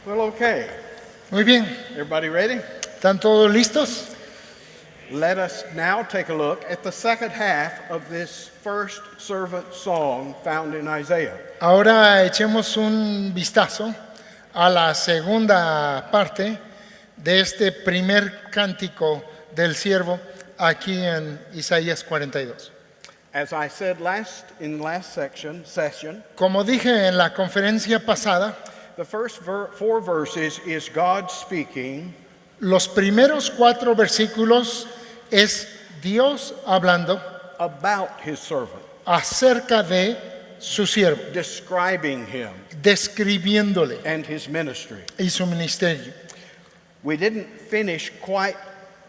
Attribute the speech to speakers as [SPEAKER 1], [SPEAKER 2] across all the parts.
[SPEAKER 1] Well, okay.
[SPEAKER 2] Muy bien,
[SPEAKER 1] Everybody ready?
[SPEAKER 2] ¿están todos listos?
[SPEAKER 1] Let us now take a look at the second half of this first servant song found in Isaiah.
[SPEAKER 2] Ahora echemos un vistazo a la segunda parte de este primer cántico del siervo aquí en Isaías 42.
[SPEAKER 1] As I said in last session,
[SPEAKER 2] Como dije en la conferencia pasada,
[SPEAKER 1] the first four verses is God speaking
[SPEAKER 2] los primeros 4 versículos es Dios hablando
[SPEAKER 1] about his servant,
[SPEAKER 2] acerca de su siervo,
[SPEAKER 1] describing him
[SPEAKER 2] describiéndole
[SPEAKER 1] and his ministry.
[SPEAKER 2] y su ministerio.
[SPEAKER 1] We didn't finish quite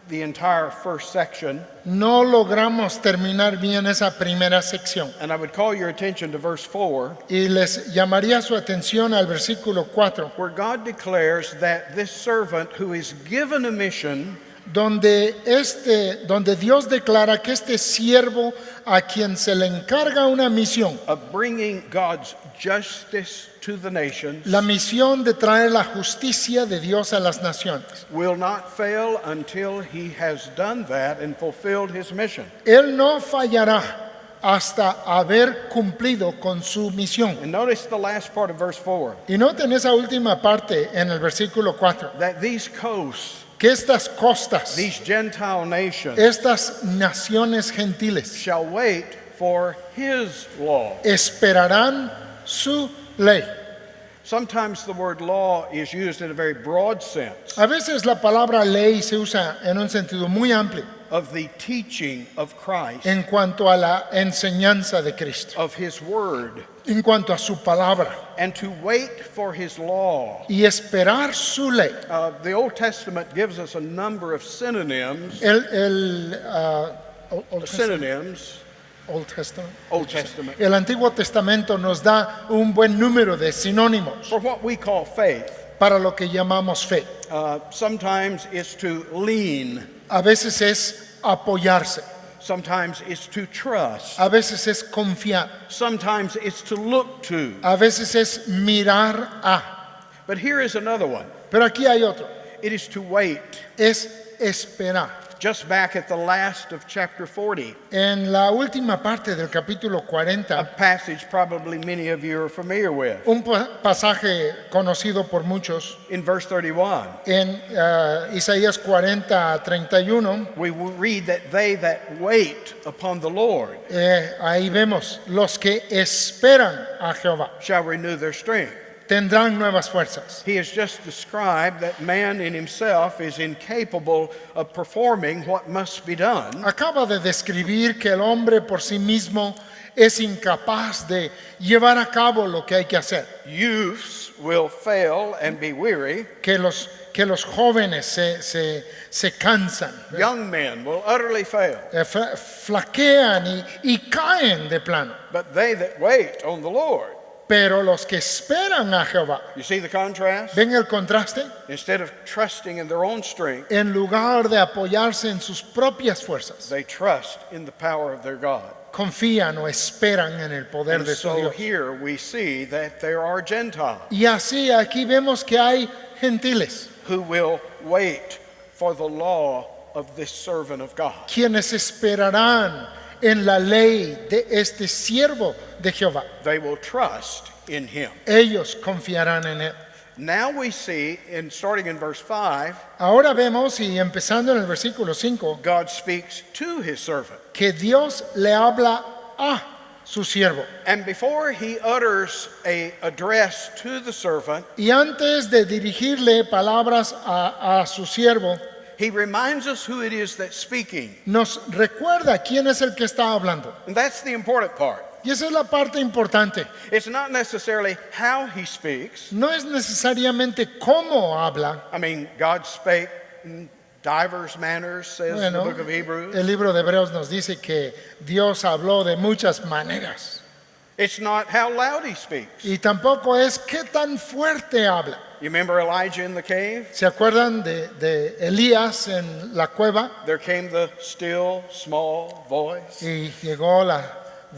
[SPEAKER 1] the entire first section,
[SPEAKER 2] No logramos terminar bien esa primera sección.
[SPEAKER 1] and I would call your attention to verse 4,
[SPEAKER 2] Y les llamaría su atención al versículo 4,
[SPEAKER 1] where God declares that this servant who is given a mission
[SPEAKER 2] donde Dios declara que este siervo a quien se le encarga una misión,
[SPEAKER 1] of bringing God's justice to the nations,
[SPEAKER 2] la misión de traer la justicia de Dios a las naciones.
[SPEAKER 1] will not fail until he has done that and fulfilled his mission.
[SPEAKER 2] Él no fallará hasta haber cumplido con su misión.
[SPEAKER 1] And notice the last part of verse 4,
[SPEAKER 2] Y noten esa última parte en el versículo 4,
[SPEAKER 1] that these coasts,
[SPEAKER 2] que estas costas,
[SPEAKER 1] these Gentile nations,
[SPEAKER 2] estas naciones gentiles,
[SPEAKER 1] shall wait for his law.
[SPEAKER 2] esperarán su ley.
[SPEAKER 1] Sometimes the word law is used in a very broad sense
[SPEAKER 2] A veces la palabra ley se usa en un sentido muy amplio
[SPEAKER 1] of the teaching of Christ,
[SPEAKER 2] en cuanto a la enseñanza de Cristo,
[SPEAKER 1] of his word,
[SPEAKER 2] en cuanto a su palabra,
[SPEAKER 1] and to wait for his law.
[SPEAKER 2] y esperar su ley.
[SPEAKER 1] The Old Testament gives us a number of synonyms.
[SPEAKER 2] Old Testament.
[SPEAKER 1] Old Testament.
[SPEAKER 2] El Antiguo Testamento nos da un buen número de sinónimos
[SPEAKER 1] For what we call faith.
[SPEAKER 2] para lo que llamamos fe.
[SPEAKER 1] Sometimes it's to lean.
[SPEAKER 2] A veces es apoyarse,
[SPEAKER 1] Sometimes it's to trust.
[SPEAKER 2] a veces es confiar,
[SPEAKER 1] Sometimes it's to look to.
[SPEAKER 2] a veces es mirar a.
[SPEAKER 1] But here is another one.
[SPEAKER 2] Pero aquí hay otro,
[SPEAKER 1] It is to wait.
[SPEAKER 2] es esperar.
[SPEAKER 1] Just back at the last of chapter 40,
[SPEAKER 2] En la última parte del capítulo
[SPEAKER 1] a
[SPEAKER 2] 40,
[SPEAKER 1] passage probably many of you are familiar with.
[SPEAKER 2] un pasaje conocido por muchos,
[SPEAKER 1] In verse 31,
[SPEAKER 2] en Isaías 40:31,
[SPEAKER 1] we will read that they that wait upon the Lord
[SPEAKER 2] ahí vemos, los que esperan a Jehová
[SPEAKER 1] shall renew their strength.
[SPEAKER 2] tendrán nuevas fuerzas.
[SPEAKER 1] He has just described that man in himself is incapable of performing what must be done.
[SPEAKER 2] Acaba de describir que el hombre por sí mismo es incapaz de llevar a cabo lo que hay que hacer,
[SPEAKER 1] Youths will fail and be weary.
[SPEAKER 2] que los jóvenes se cansan,
[SPEAKER 1] Young men will utterly fail.
[SPEAKER 2] flaquean y caen de plano.
[SPEAKER 1] But they that wait on the Lord.
[SPEAKER 2] Pero los que esperan a Jehová,
[SPEAKER 1] You see the contrast?
[SPEAKER 2] ¿ven el contraste?
[SPEAKER 1] Instead of trusting in their own strength,
[SPEAKER 2] En lugar de apoyarse en sus propias fuerzas,
[SPEAKER 1] they trust in the power of their God.
[SPEAKER 2] confían o esperan en el poder
[SPEAKER 1] And
[SPEAKER 2] de su
[SPEAKER 1] so
[SPEAKER 2] Dios.
[SPEAKER 1] here we see that there are Gentiles
[SPEAKER 2] Y así aquí vemos que hay gentiles
[SPEAKER 1] who will wait for the law of this servant of God.
[SPEAKER 2] quienes esperarán en la ley de este siervo de Jehová.
[SPEAKER 1] They will trust in him.
[SPEAKER 2] Ellos confiarán en él.
[SPEAKER 1] Now we see, starting in verse 5,
[SPEAKER 2] Ahora vemos, y empezando en el versículo 5,
[SPEAKER 1] God speaks to his servant.
[SPEAKER 2] que Dios le habla a su siervo.
[SPEAKER 1] And before he utters an address to the servant,
[SPEAKER 2] Y antes de dirigirle palabras a su siervo,
[SPEAKER 1] he reminds us who it is that's speaking.
[SPEAKER 2] nos recuerda quién es el que está hablando.
[SPEAKER 1] And that's the important part.
[SPEAKER 2] Y esa es la parte importante.
[SPEAKER 1] It's not necessarily how he speaks.
[SPEAKER 2] No es necesariamente cómo habla.
[SPEAKER 1] I mean, God spake in divers manners, says the
[SPEAKER 2] Bueno,
[SPEAKER 1] book of Hebrews.
[SPEAKER 2] el libro de Hebreos nos dice que Dios habló de muchas maneras.
[SPEAKER 1] It's not how loud he speaks.
[SPEAKER 2] Y tampoco es qué tan fuerte habla.
[SPEAKER 1] You remember Elijah in the cave?
[SPEAKER 2] ¿Se acuerdan de Elías en la cueva?
[SPEAKER 1] There came the still, small voice.
[SPEAKER 2] Y llegó la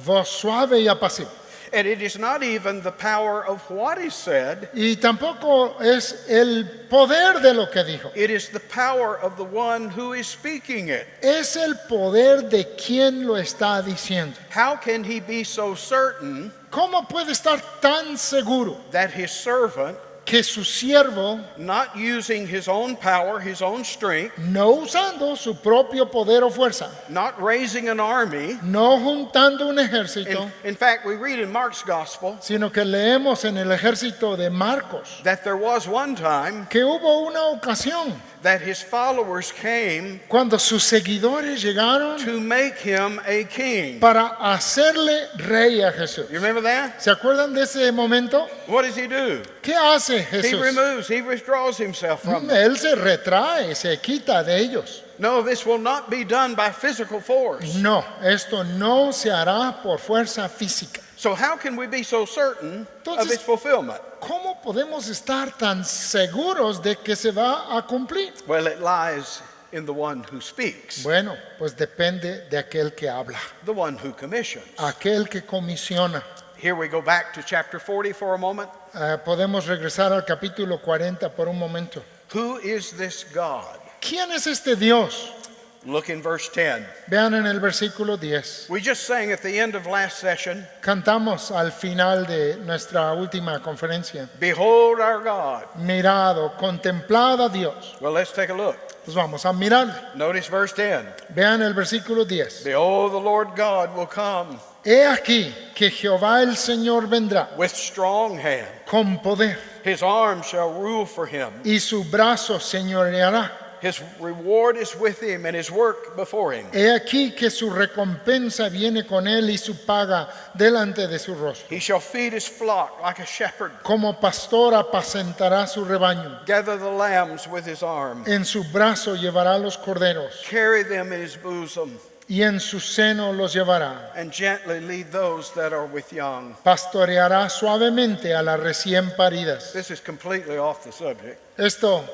[SPEAKER 2] voz suave y apacible.
[SPEAKER 1] And it is not even the power of what is said,
[SPEAKER 2] y tampoco es el poder de lo que dijo.
[SPEAKER 1] it is the power of the one who is speaking it.
[SPEAKER 2] Es el poder de quien lo está diciendo.
[SPEAKER 1] How can he be so certain
[SPEAKER 2] ¿Cómo puede estar tan seguro
[SPEAKER 1] that his servant,
[SPEAKER 2] que su siervo,
[SPEAKER 1] not using his own power, his own strength,
[SPEAKER 2] no usando su propio poder o fuerza,
[SPEAKER 1] not raising an army,
[SPEAKER 2] no juntando un ejército,
[SPEAKER 1] in fact, we read in Mark's gospel
[SPEAKER 2] sino que leemos en el ejército de Marcos
[SPEAKER 1] that there was one time
[SPEAKER 2] que hubo una ocasión
[SPEAKER 1] that his followers came
[SPEAKER 2] cuando sus seguidores llegaron
[SPEAKER 1] to make him a king.
[SPEAKER 2] para hacerle rey a Jesús.
[SPEAKER 1] You remember that?
[SPEAKER 2] ¿Se acuerdan de ese momento?
[SPEAKER 1] What does he do?
[SPEAKER 2] ¿Qué hace
[SPEAKER 1] He
[SPEAKER 2] Jesús?
[SPEAKER 1] he withdraws himself from them.
[SPEAKER 2] Él se retrae, se quita de ellos.
[SPEAKER 1] No, this will not be done by physical force.
[SPEAKER 2] No, esto no se hará por fuerza física.
[SPEAKER 1] So how can we be so certain of
[SPEAKER 2] Entonces-
[SPEAKER 1] its fulfillment?
[SPEAKER 2] ¿Cómo podemos estar tan seguros de que se va a cumplir?
[SPEAKER 1] Well, it lies in the one who speaks,
[SPEAKER 2] Bueno, pues depende de aquel que habla,
[SPEAKER 1] the one who commissions.
[SPEAKER 2] aquel que comisiona.
[SPEAKER 1] Here we go back to chapter 40 for a moment.
[SPEAKER 2] Podemos regresar al capítulo 40 por un momento.
[SPEAKER 1] Who is this God?
[SPEAKER 2] ¿Quién es este Dios?
[SPEAKER 1] Look in verse 10.
[SPEAKER 2] Vean en el versículo 10.
[SPEAKER 1] We just sang at the end of last session,
[SPEAKER 2] Cantamos al final de nuestra última conferencia.
[SPEAKER 1] behold our God.
[SPEAKER 2] Mirado, contemplad a Dios.
[SPEAKER 1] Well, let's take a look.
[SPEAKER 2] Pues vamos a mirar.
[SPEAKER 1] Notice verse 10.
[SPEAKER 2] Vean el versículo 10.
[SPEAKER 1] Behold, the Lord God will come
[SPEAKER 2] He aquí que Jehová el Señor vendrá
[SPEAKER 1] with strong hand.
[SPEAKER 2] con poder
[SPEAKER 1] His arm shall rule for him.
[SPEAKER 2] y su brazo señoreará.
[SPEAKER 1] His reward is with him and his work before him.
[SPEAKER 2] He aquí que su recompensa viene con él y su paga delante de su rostro.
[SPEAKER 1] He shall feed his flock like a shepherd,
[SPEAKER 2] Como pastor apacentará su rebaño.
[SPEAKER 1] gather the lambs with his arm,
[SPEAKER 2] En su brazo llevará los corderos
[SPEAKER 1] carry them in his bosom,
[SPEAKER 2] y en su seno los llevará.
[SPEAKER 1] and gently lead those that are with young.
[SPEAKER 2] Pastoreará suavemente a las recién paridas.
[SPEAKER 1] This is completely off the subject.
[SPEAKER 2] Esto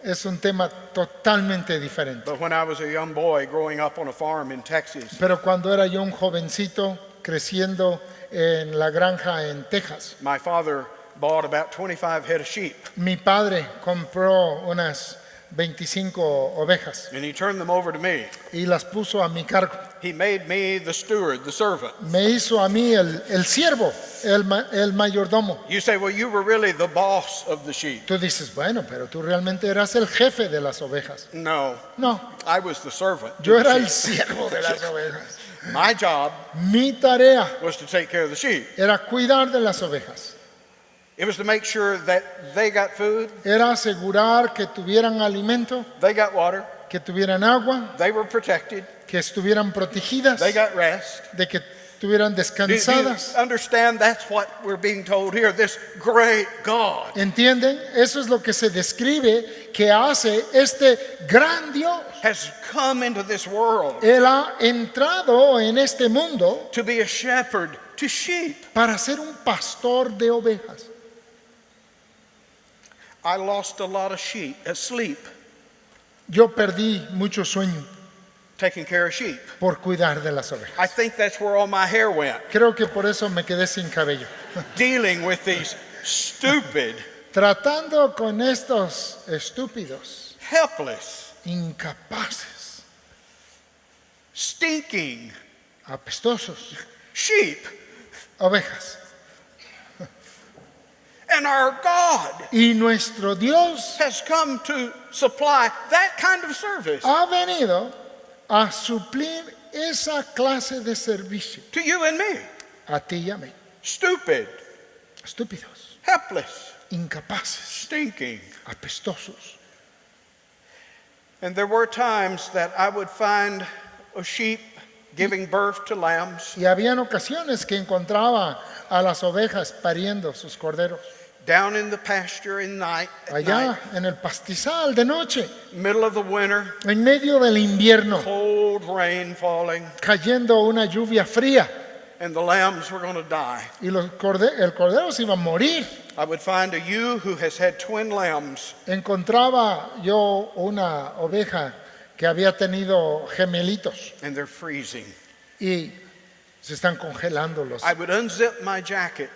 [SPEAKER 2] es un tema totalmente diferente.
[SPEAKER 1] But when I was a young boy growing up on a farm in Texas,
[SPEAKER 2] Pero cuando era yo un jovencito creciendo en la granja en Texas,
[SPEAKER 1] my father bought about 25 head of sheep,
[SPEAKER 2] mi padre compró unas 25 ovejas
[SPEAKER 1] and he turned them over to me.
[SPEAKER 2] y las puso a mi cargo.
[SPEAKER 1] He made me the steward, the servant.
[SPEAKER 2] Me hizo a mí el siervo, el mayordomo.
[SPEAKER 1] You say, well, you were really the boss of the sheep.
[SPEAKER 2] Tú dices, bueno, pero tú realmente eras el jefe de las ovejas.
[SPEAKER 1] No,
[SPEAKER 2] No,
[SPEAKER 1] I was the servant. to
[SPEAKER 2] yo
[SPEAKER 1] the
[SPEAKER 2] era el
[SPEAKER 1] sheep.
[SPEAKER 2] siervo de las ovejas.
[SPEAKER 1] My job
[SPEAKER 2] Mi tarea
[SPEAKER 1] was to take care of the sheep.
[SPEAKER 2] era cuidar de las ovejas.
[SPEAKER 1] It was to make sure that they got food,
[SPEAKER 2] Era asegurar que tuvieran alimento,
[SPEAKER 1] they got water,
[SPEAKER 2] que tuvieran agua,
[SPEAKER 1] they were protected,
[SPEAKER 2] que estuvieran protegidas,
[SPEAKER 1] they got rest.
[SPEAKER 2] de que estuvieran
[SPEAKER 1] Do you
[SPEAKER 2] descansadas.
[SPEAKER 1] understand that's what we're being told here? This great God.
[SPEAKER 2] ¿Entienden? Eso es lo que se describe que hace este gran Dios.
[SPEAKER 1] Has come into this world
[SPEAKER 2] Él ha entrado en este mundo
[SPEAKER 1] to be a shepherd to sheep.
[SPEAKER 2] para ser un pastor de ovejas.
[SPEAKER 1] I lost a lot of sleep
[SPEAKER 2] Yo perdí mucho sueño
[SPEAKER 1] taking care of sheep.
[SPEAKER 2] por cuidar de las
[SPEAKER 1] I
[SPEAKER 2] ovejas.
[SPEAKER 1] think that's where all my hair went,
[SPEAKER 2] Creo que por eso me quedé sin cabello.
[SPEAKER 1] dealing with these stupid,
[SPEAKER 2] Tratando con estos estúpidos,
[SPEAKER 1] helpless,
[SPEAKER 2] incapaces,
[SPEAKER 1] stinking
[SPEAKER 2] apestosos,
[SPEAKER 1] sheep.
[SPEAKER 2] ovejas.
[SPEAKER 1] And our God
[SPEAKER 2] Y nuestro Dios
[SPEAKER 1] has come to supply that kind of service
[SPEAKER 2] ha venido a suplir esa clase de servicio
[SPEAKER 1] to you and me.
[SPEAKER 2] a ti y a mí.
[SPEAKER 1] Stupid,
[SPEAKER 2] Estúpidos,
[SPEAKER 1] helpless,
[SPEAKER 2] incapaces,
[SPEAKER 1] stinking.
[SPEAKER 2] apestosos.
[SPEAKER 1] And there were times that I would find a sheep giving birth to lambs
[SPEAKER 2] Y habían ocasiones que encontraba a las ovejas pariendo sus corderos
[SPEAKER 1] down in the pasture at night,
[SPEAKER 2] allá en el pastizal de noche,
[SPEAKER 1] middle of the winter,
[SPEAKER 2] en medio del invierno,
[SPEAKER 1] cold rain falling,
[SPEAKER 2] cayendo una lluvia fría
[SPEAKER 1] and the lambs were going to die.
[SPEAKER 2] y el cordero se iba a morir.
[SPEAKER 1] I would find a ewe who has had twin lambs,
[SPEAKER 2] Encontraba yo una oveja que había tenido gemelitos
[SPEAKER 1] and they're freezing.
[SPEAKER 2] y Se están congelando los.
[SPEAKER 1] I would unzip my jacket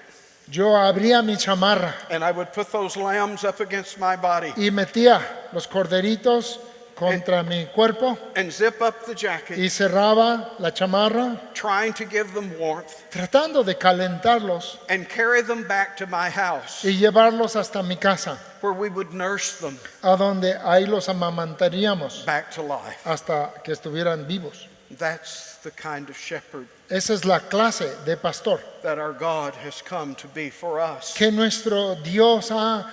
[SPEAKER 2] Yo abría mi chamarra
[SPEAKER 1] and I would put those lambs up against my body
[SPEAKER 2] y metía los corderitos contra mi cuerpo
[SPEAKER 1] and zip up the jacket,
[SPEAKER 2] y cerraba la chamarra,
[SPEAKER 1] trying to give them warmth
[SPEAKER 2] tratando de calentarlos
[SPEAKER 1] and carry them back to my house
[SPEAKER 2] y llevarlos hasta mi casa,
[SPEAKER 1] where we would nurse them
[SPEAKER 2] a donde ahí los amamantaríamos
[SPEAKER 1] back to life.
[SPEAKER 2] hasta que estuvieran vivos.
[SPEAKER 1] That's the kind of shepherd
[SPEAKER 2] Esa es la clase de pastor
[SPEAKER 1] that our God has come to be for us
[SPEAKER 2] que nuestro Dios ha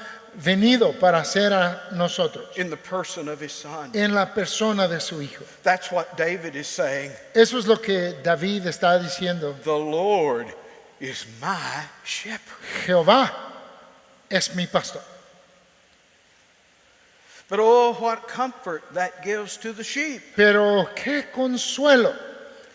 [SPEAKER 2] venido para hacer a nosotros
[SPEAKER 1] in the person of his son.
[SPEAKER 2] en la persona de su Hijo.
[SPEAKER 1] That's what David is saying.
[SPEAKER 2] Eso es lo que David está diciendo.
[SPEAKER 1] The Lord is my shepherd.
[SPEAKER 2] Jehová es mi pastor.
[SPEAKER 1] But oh, what comfort that gives to the sheep,
[SPEAKER 2] Pero qué consuelo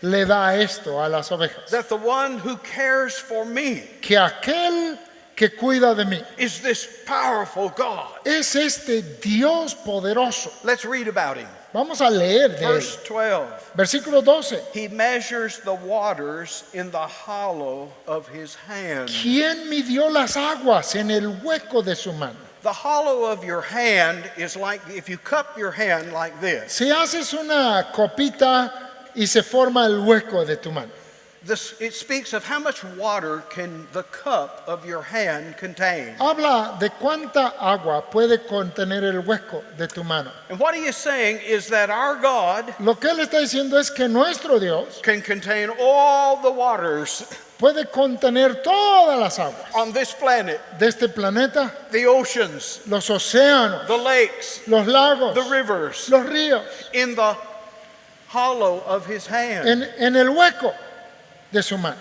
[SPEAKER 2] le da esto a las ovejas.
[SPEAKER 1] that the one who cares for me
[SPEAKER 2] Que aquel que cuida de mí
[SPEAKER 1] is this powerful God.
[SPEAKER 2] es este Dios poderoso.
[SPEAKER 1] Let's read about him.
[SPEAKER 2] Vamos a leer de él.
[SPEAKER 1] Verse 12.
[SPEAKER 2] Versículo 12.
[SPEAKER 1] He measures the waters in the hollow of his hand.
[SPEAKER 2] ¿Quién midió las aguas en el hueco de su mano?
[SPEAKER 1] The hollow of your hand is like if you cup your hand like this.
[SPEAKER 2] Si haces una copita y se forma el hueco de tu mano.
[SPEAKER 1] It speaks of how much water can the cup of your hand contain.
[SPEAKER 2] Habla de cuánta agua puede contener el hueco de tu mano.
[SPEAKER 1] And what he is saying is that our God
[SPEAKER 2] Lo que él está diciendo es que nuestro Dios
[SPEAKER 1] can contain all the waters
[SPEAKER 2] puede contener todas las aguas
[SPEAKER 1] on this planet,
[SPEAKER 2] de este planeta,
[SPEAKER 1] the oceans,
[SPEAKER 2] los océanos,
[SPEAKER 1] the lakes,
[SPEAKER 2] los lagos,
[SPEAKER 1] the rivers,
[SPEAKER 2] los ríos,
[SPEAKER 1] in the hollow of his hand.
[SPEAKER 2] en el hueco de su mano.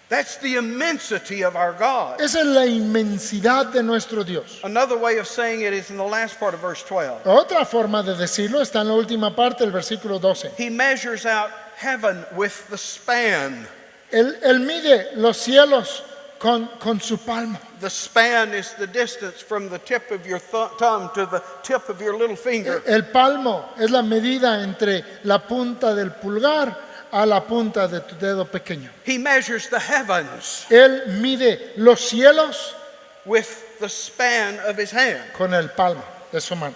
[SPEAKER 1] That's the immensity of our God.
[SPEAKER 2] Esa es la inmensidad de nuestro Dios.
[SPEAKER 1] Another way of saying it is in the last part of verse 12.
[SPEAKER 2] Otra forma de decirlo está en la última parte del versículo 12.
[SPEAKER 1] He measures out heaven with the span.
[SPEAKER 2] Él mide los cielos con su palmo.
[SPEAKER 1] The span is the distance from the tip of your thumb to the tip of your little finger.
[SPEAKER 2] El palmo es la medida entre la punta del pulgar a la punta de tu dedo pequeño.
[SPEAKER 1] He measures the heavens
[SPEAKER 2] Él mide los cielos
[SPEAKER 1] with the span of his hand.
[SPEAKER 2] con el palmo de su mano.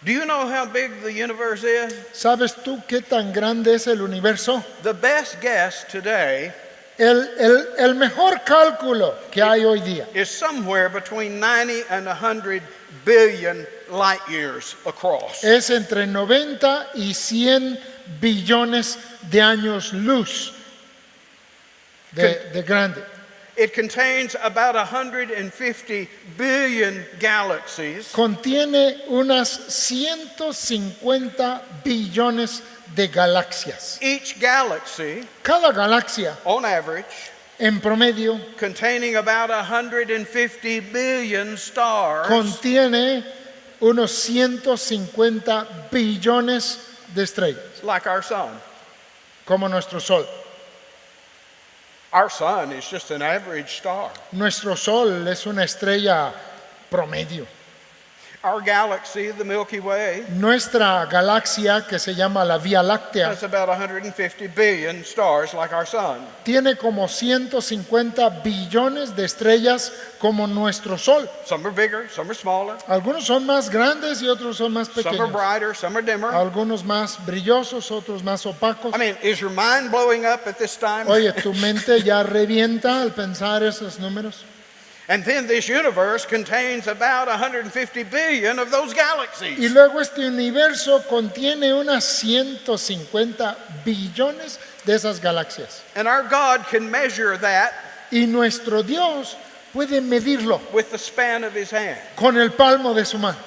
[SPEAKER 1] Do you know how big the universe is?
[SPEAKER 2] ¿Sabes tú qué tan grande es el universo?
[SPEAKER 1] The best guess today
[SPEAKER 2] El mejor cálculo que hay hoy día
[SPEAKER 1] is somewhere between 90 and 100 billion light years across.
[SPEAKER 2] es entre 90 y 100 billones de años luz de grande.
[SPEAKER 1] It contains about 150 billion galaxies.
[SPEAKER 2] Contiene unas 150 billones de galaxias.
[SPEAKER 1] Each galaxy,
[SPEAKER 2] Cada galaxia,
[SPEAKER 1] on average,
[SPEAKER 2] en promedio,
[SPEAKER 1] containing about 150 billion stars,
[SPEAKER 2] contiene unos 150 billones de estrellas,
[SPEAKER 1] like our sun.
[SPEAKER 2] como nuestro Sol.
[SPEAKER 1] Our sun is just an average star.
[SPEAKER 2] Nuestro Sol es una estrella promedio.
[SPEAKER 1] Our galaxy, the Milky Way,
[SPEAKER 2] Nuestra galaxia, que se llama la Vía Láctea,
[SPEAKER 1] has about 150 billion stars like our sun.
[SPEAKER 2] tiene como 150 billones de estrellas como nuestro Sol.
[SPEAKER 1] Some are bigger, some are smaller,
[SPEAKER 2] Algunos son más grandes y otros son más
[SPEAKER 1] some are
[SPEAKER 2] pequeños.
[SPEAKER 1] brighter, some are dimmer.
[SPEAKER 2] Algunos más brillosos, otros más opacos.
[SPEAKER 1] I mean, is your mind blowing up at this time?
[SPEAKER 2] Oye, tu mente ya revienta al pensar esos números.
[SPEAKER 1] And then this universe contains about 150 billion of those
[SPEAKER 2] Y
[SPEAKER 1] galaxies.
[SPEAKER 2] luego este universo contiene unas 150 billones de esas galaxias.
[SPEAKER 1] And our God can measure that
[SPEAKER 2] Y nuestro Dios puede medirlo
[SPEAKER 1] with the span of his hand.
[SPEAKER 2] con el palmo de su mano.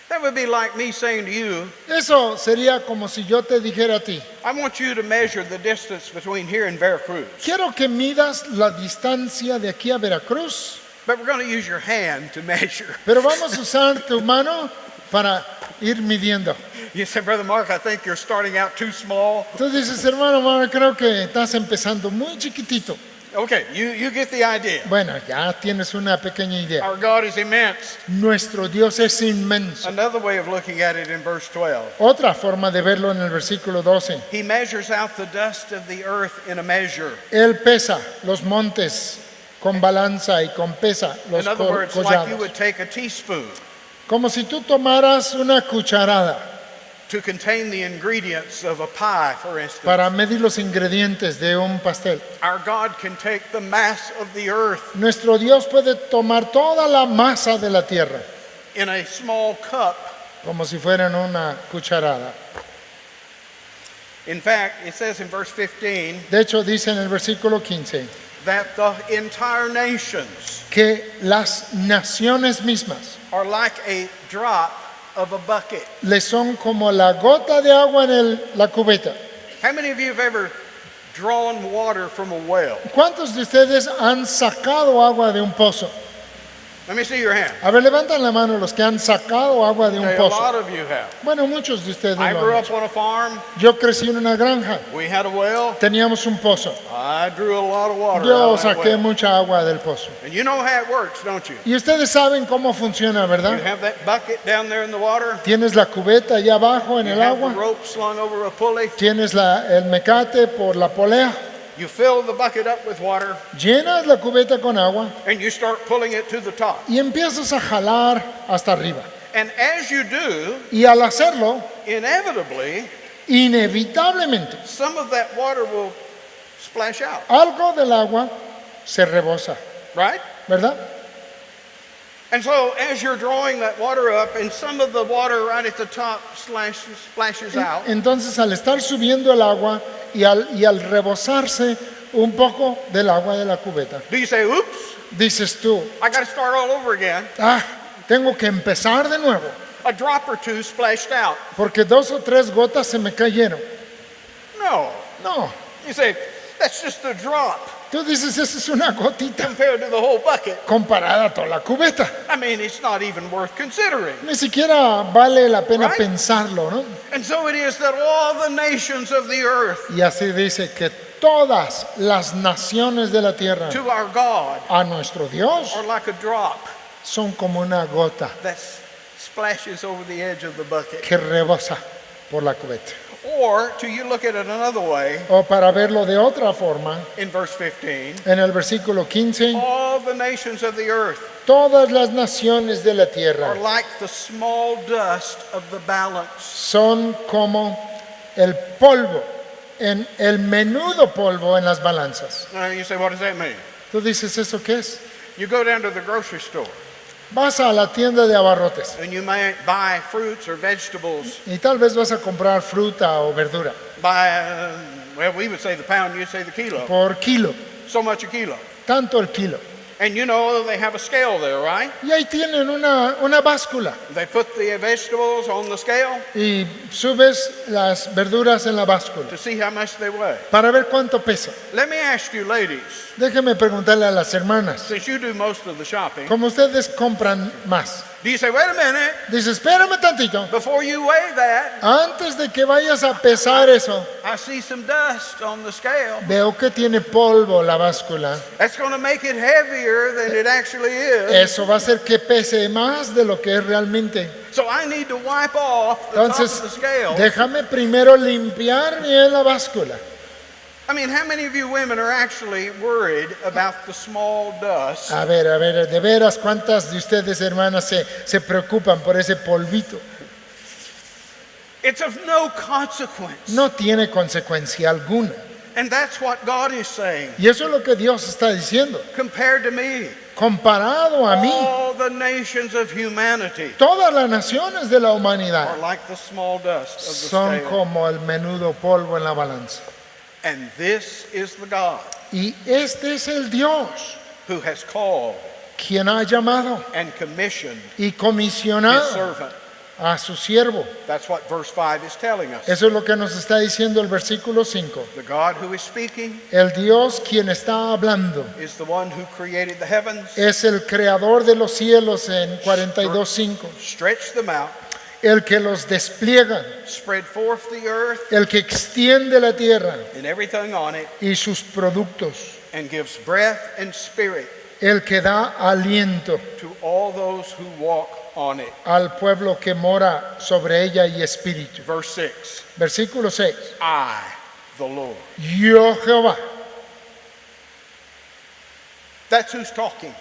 [SPEAKER 1] That would be like me saying to you,
[SPEAKER 2] Eso sería como si yo te dijera a ti,
[SPEAKER 1] I want you to measure the distance between here and Veracruz,
[SPEAKER 2] quiero que midas la distancia de aquí a Veracruz,
[SPEAKER 1] but we're going to use your hand to measure.
[SPEAKER 2] pero vamos a usar tu mano para ir midiendo.
[SPEAKER 1] You say, Brother Mark, I think you're starting out too small.
[SPEAKER 2] Tú dices, hermano, creo que estás empezando muy chiquitito.
[SPEAKER 1] Okay, you get the idea.
[SPEAKER 2] Bueno, ya tienes una pequeña idea.
[SPEAKER 1] Our God is immense.
[SPEAKER 2] Nuestro Dios es inmenso.
[SPEAKER 1] Another way of looking at it in verse 12.
[SPEAKER 2] Otra forma de verlo en el versículo 12.
[SPEAKER 1] He measures out the dust of the earth in a measure.
[SPEAKER 2] Él pesa los montes con balanza y con pesa los
[SPEAKER 1] In other words, like you
[SPEAKER 2] collados.
[SPEAKER 1] would take a teaspoon
[SPEAKER 2] Como si tú tomaras una cucharada
[SPEAKER 1] to contain the ingredients of a pie, for instance.
[SPEAKER 2] para medir los ingredientes de un pastel.
[SPEAKER 1] Our God can take the mass of the earth
[SPEAKER 2] Nuestro Dios puede tomar toda la masa de la tierra
[SPEAKER 1] in a small cup.
[SPEAKER 2] como si fueran una cucharada.
[SPEAKER 1] In fact, it says in verse 15
[SPEAKER 2] De hecho, dice en el versículo 15
[SPEAKER 1] that the entire nations
[SPEAKER 2] que las naciones mismas
[SPEAKER 1] are like a drop of a bucket.
[SPEAKER 2] le son como la gota de agua en la cubeta.
[SPEAKER 1] How many of you have ever drawn water from a well?
[SPEAKER 2] ¿Cuántos de ustedes han sacado agua de un pozo?
[SPEAKER 1] Let me see your hand.
[SPEAKER 2] A ver, levantan la mano los que han sacado agua de un
[SPEAKER 1] Okay, a
[SPEAKER 2] pozo.
[SPEAKER 1] lot of you have.
[SPEAKER 2] Bueno, muchos de ustedes
[SPEAKER 1] I
[SPEAKER 2] lo
[SPEAKER 1] grew
[SPEAKER 2] han
[SPEAKER 1] up
[SPEAKER 2] hecho.
[SPEAKER 1] on a farm.
[SPEAKER 2] Yo crecí en una granja,
[SPEAKER 1] We had a well.
[SPEAKER 2] teníamos un pozo.
[SPEAKER 1] I drew a lot of water
[SPEAKER 2] Yo
[SPEAKER 1] out of that
[SPEAKER 2] saqué
[SPEAKER 1] well.
[SPEAKER 2] mucha agua del pozo.
[SPEAKER 1] And you know how it works, don't you?
[SPEAKER 2] Y ustedes saben cómo funciona,
[SPEAKER 1] You
[SPEAKER 2] ¿verdad?
[SPEAKER 1] have that bucket down there in the water.
[SPEAKER 2] Tienes la cubeta allá abajo en
[SPEAKER 1] You
[SPEAKER 2] el
[SPEAKER 1] have the
[SPEAKER 2] agua,
[SPEAKER 1] rope slung over a pulley.
[SPEAKER 2] tienes el mecate por la polea,
[SPEAKER 1] You fill the bucket up with water
[SPEAKER 2] llenas la cubeta con agua
[SPEAKER 1] and you start pulling it to the top.
[SPEAKER 2] y empiezas a jalar hasta arriba.
[SPEAKER 1] And as you do,
[SPEAKER 2] Y al hacerlo,
[SPEAKER 1] inevitably,
[SPEAKER 2] inevitablemente,
[SPEAKER 1] some of that water will splash out,
[SPEAKER 2] algo del agua se rebosa,
[SPEAKER 1] right?
[SPEAKER 2] ¿verdad?
[SPEAKER 1] And so as you're drawing that water up and some of the water right at the top splashes out,
[SPEAKER 2] Entonces, al estar subiendo el agua y al rebosarse un poco del agua de la cubeta,
[SPEAKER 1] do you say, oops,
[SPEAKER 2] dices tú,
[SPEAKER 1] I got to start all over again?
[SPEAKER 2] tengo que empezar de nuevo,
[SPEAKER 1] A drop or two splashed out.
[SPEAKER 2] porque 2 o 3 gotas se me cayeron.
[SPEAKER 1] No.
[SPEAKER 2] No,
[SPEAKER 1] You say, that's just a drop
[SPEAKER 2] tú dices, esa es una gotita
[SPEAKER 1] compared to the whole bucket.
[SPEAKER 2] comparada a toda la cubeta.
[SPEAKER 1] I mean, it's not even worth considering.
[SPEAKER 2] Ni siquiera vale la pena
[SPEAKER 1] Right.
[SPEAKER 2] pensarlo, ¿no?
[SPEAKER 1] And so it is that all the nations of the earth
[SPEAKER 2] Y así dice que todas las naciones de la tierra
[SPEAKER 1] to our God
[SPEAKER 2] a nuestro Dios
[SPEAKER 1] are like a drop
[SPEAKER 2] son como una gota
[SPEAKER 1] that splashes over the edge of the bucket.
[SPEAKER 2] que rebosa por la cubeta.
[SPEAKER 1] Or, to you look at it another way,
[SPEAKER 2] O para verlo de otra forma,
[SPEAKER 1] in verse 15,
[SPEAKER 2] en el versículo 15,
[SPEAKER 1] all the nations of the earth
[SPEAKER 2] todas las naciones de la
[SPEAKER 1] are
[SPEAKER 2] tierra
[SPEAKER 1] like the small dust of the balance.
[SPEAKER 2] son como el polvo, en el menudo polvo en las balanzas.
[SPEAKER 1] Now you say, what does that mean?
[SPEAKER 2] Tú dices, ¿eso qué es?
[SPEAKER 1] You go down to the grocery store
[SPEAKER 2] Vas a la tienda de abarrotes
[SPEAKER 1] and you may buy fruits or vegetables
[SPEAKER 2] y tal vez vas a comprar fruta o verdura
[SPEAKER 1] by, well, we would say the pound, you'd say the kilo.
[SPEAKER 2] por kilo,
[SPEAKER 1] So much a kilo.
[SPEAKER 2] tanto el kilo.
[SPEAKER 1] And you know they have a scale there, right?
[SPEAKER 2] Y ahí tienen una báscula
[SPEAKER 1] They put the vegetables on the scale
[SPEAKER 2] y subes las verduras en la báscula
[SPEAKER 1] to see how much they weigh.
[SPEAKER 2] para ver cuánto pesa.
[SPEAKER 1] Let me ask you, ladies,
[SPEAKER 2] Déjeme preguntarle a las hermanas,
[SPEAKER 1] since you do most of the shopping,
[SPEAKER 2] como ustedes compran más,
[SPEAKER 1] do you say, wait a minute,
[SPEAKER 2] dice, espérame tantito,
[SPEAKER 1] before you weigh that,
[SPEAKER 2] antes de que vayas a pesar eso,
[SPEAKER 1] I see some dust on the scale.
[SPEAKER 2] veo que tiene polvo la báscula.
[SPEAKER 1] That's going to make it heavier than it actually is.
[SPEAKER 2] Eso va a hacer que pese más de lo que es realmente.
[SPEAKER 1] So I need to wipe off the top
[SPEAKER 2] Entonces,
[SPEAKER 1] of the scale.
[SPEAKER 2] déjame primero limpiar bien la báscula.
[SPEAKER 1] I mean, how many of you women are actually worried about the small dust?
[SPEAKER 2] A ver, de veras, ¿cuántas de ustedes, hermanas, se preocupan por ese polvito?
[SPEAKER 1] It's of no consequence.
[SPEAKER 2] No tiene consecuencia alguna.
[SPEAKER 1] And that's what God is saying.
[SPEAKER 2] Y eso es lo que Dios está diciendo.
[SPEAKER 1] Compared to me,
[SPEAKER 2] Comparado a mí,
[SPEAKER 1] all the nations of humanity
[SPEAKER 2] todas las naciones de la
[SPEAKER 1] are
[SPEAKER 2] humanidad
[SPEAKER 1] like the small dust of the
[SPEAKER 2] son
[SPEAKER 1] scale.
[SPEAKER 2] como el menudo polvo en la balanza.
[SPEAKER 1] And this is the God
[SPEAKER 2] Y este es el Dios
[SPEAKER 1] who has called
[SPEAKER 2] quien ha llamado
[SPEAKER 1] and commissioned
[SPEAKER 2] y
[SPEAKER 1] his
[SPEAKER 2] comisionado
[SPEAKER 1] servant.
[SPEAKER 2] a su siervo.
[SPEAKER 1] That's what verse 5 is telling us.
[SPEAKER 2] Eso es lo que nos está diciendo el versículo 5.
[SPEAKER 1] The God who is speaking
[SPEAKER 2] El Dios quien está hablando
[SPEAKER 1] is the one who created the heavens,
[SPEAKER 2] es el creador de los cielos en 42:5,
[SPEAKER 1] stretched them out,
[SPEAKER 2] el que los despliega,
[SPEAKER 1] spread forth the earth
[SPEAKER 2] el que extiende la tierra
[SPEAKER 1] and everything on it,
[SPEAKER 2] y sus productos,
[SPEAKER 1] and gives breath and spirit
[SPEAKER 2] el que da aliento
[SPEAKER 1] to all those who walk on it.
[SPEAKER 2] al pueblo que mora sobre ella y espíritu.
[SPEAKER 1] Verse 6,
[SPEAKER 2] Versículo 6.
[SPEAKER 1] I, the Lord.
[SPEAKER 2] Yo Jehová.
[SPEAKER 1] That's who's talking.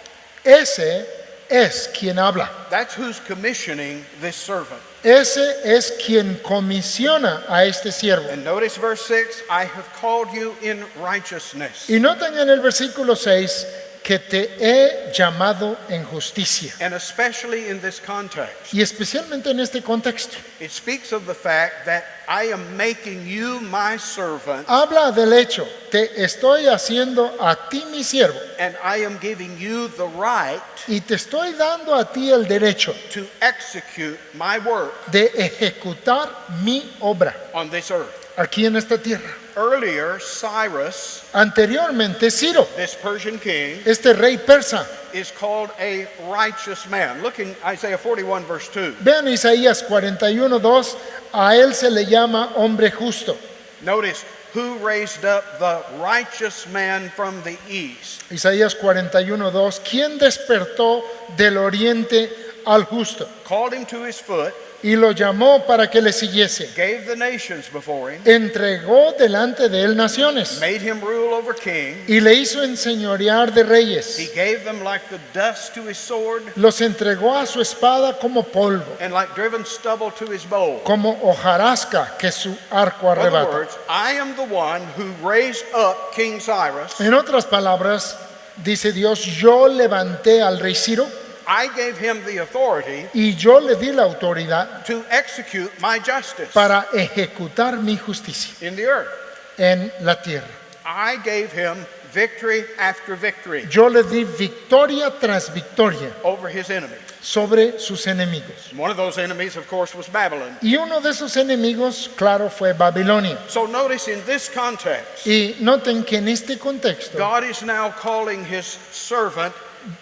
[SPEAKER 2] Ese es quien habla.
[SPEAKER 1] That's who's commissioning this servant.
[SPEAKER 2] Ese es quien comisiona a este siervo.
[SPEAKER 1] And notice verse 6, I have called you in righteousness.
[SPEAKER 2] Y noten en el versículo 6 que te he llamado en justicia.
[SPEAKER 1] And especially in this context,
[SPEAKER 2] Y especialmente en este contexto.
[SPEAKER 1] it speaks of the fact that I am making you my servant
[SPEAKER 2] Habla del hecho, te estoy haciendo a ti mi siervo
[SPEAKER 1] and I am giving you the right
[SPEAKER 2] y te estoy dando a ti el derecho
[SPEAKER 1] to execute my work
[SPEAKER 2] de ejecutar mi obra
[SPEAKER 1] on this earth.
[SPEAKER 2] aquí en esta tierra.
[SPEAKER 1] Earlier, Cyrus,
[SPEAKER 2] Anteriormente, Ciro,
[SPEAKER 1] this Persian king,
[SPEAKER 2] este rey persa,
[SPEAKER 1] is called a righteous man. Look in Isaiah 41 verse 2.
[SPEAKER 2] vean Isaías 41:2, a él se le llama hombre justo.
[SPEAKER 1] Notice who raised up the righteous man from the east.
[SPEAKER 2] Isaías 41:2, ¿quién despertó del oriente al justo?
[SPEAKER 1] Called him to his foot,
[SPEAKER 2] Y lo llamó para que le siguiese.
[SPEAKER 1] gave the nations before him,
[SPEAKER 2] Entregó delante de él naciones
[SPEAKER 1] made him rule over kings.
[SPEAKER 2] y le hizo enseñorear de reyes.
[SPEAKER 1] He gave them like the dust to his sword
[SPEAKER 2] Los entregó a su espada como polvo,
[SPEAKER 1] and like driven stubble to his bow.
[SPEAKER 2] como hojarasca que su arco
[SPEAKER 1] In other
[SPEAKER 2] arrebata.
[SPEAKER 1] words, I am the one who raised up King Cyrus.
[SPEAKER 2] En otras palabras, dice Dios, yo levanté al rey Ciro
[SPEAKER 1] I gave him the authority
[SPEAKER 2] y yo le di la autoridad
[SPEAKER 1] to execute my justice
[SPEAKER 2] para ejecutar mi justicia
[SPEAKER 1] in the earth.
[SPEAKER 2] en la tierra.
[SPEAKER 1] I gave him victory after victory
[SPEAKER 2] Yo le di victoria tras victoria
[SPEAKER 1] over his enemies.
[SPEAKER 2] sobre sus enemigos.
[SPEAKER 1] One of those enemies, of course, was Babylon.
[SPEAKER 2] Y uno de esos enemigos, claro, fue Babilonia.
[SPEAKER 1] So notice in this context,
[SPEAKER 2] Y noten que en este contexto,
[SPEAKER 1] God is now calling his servant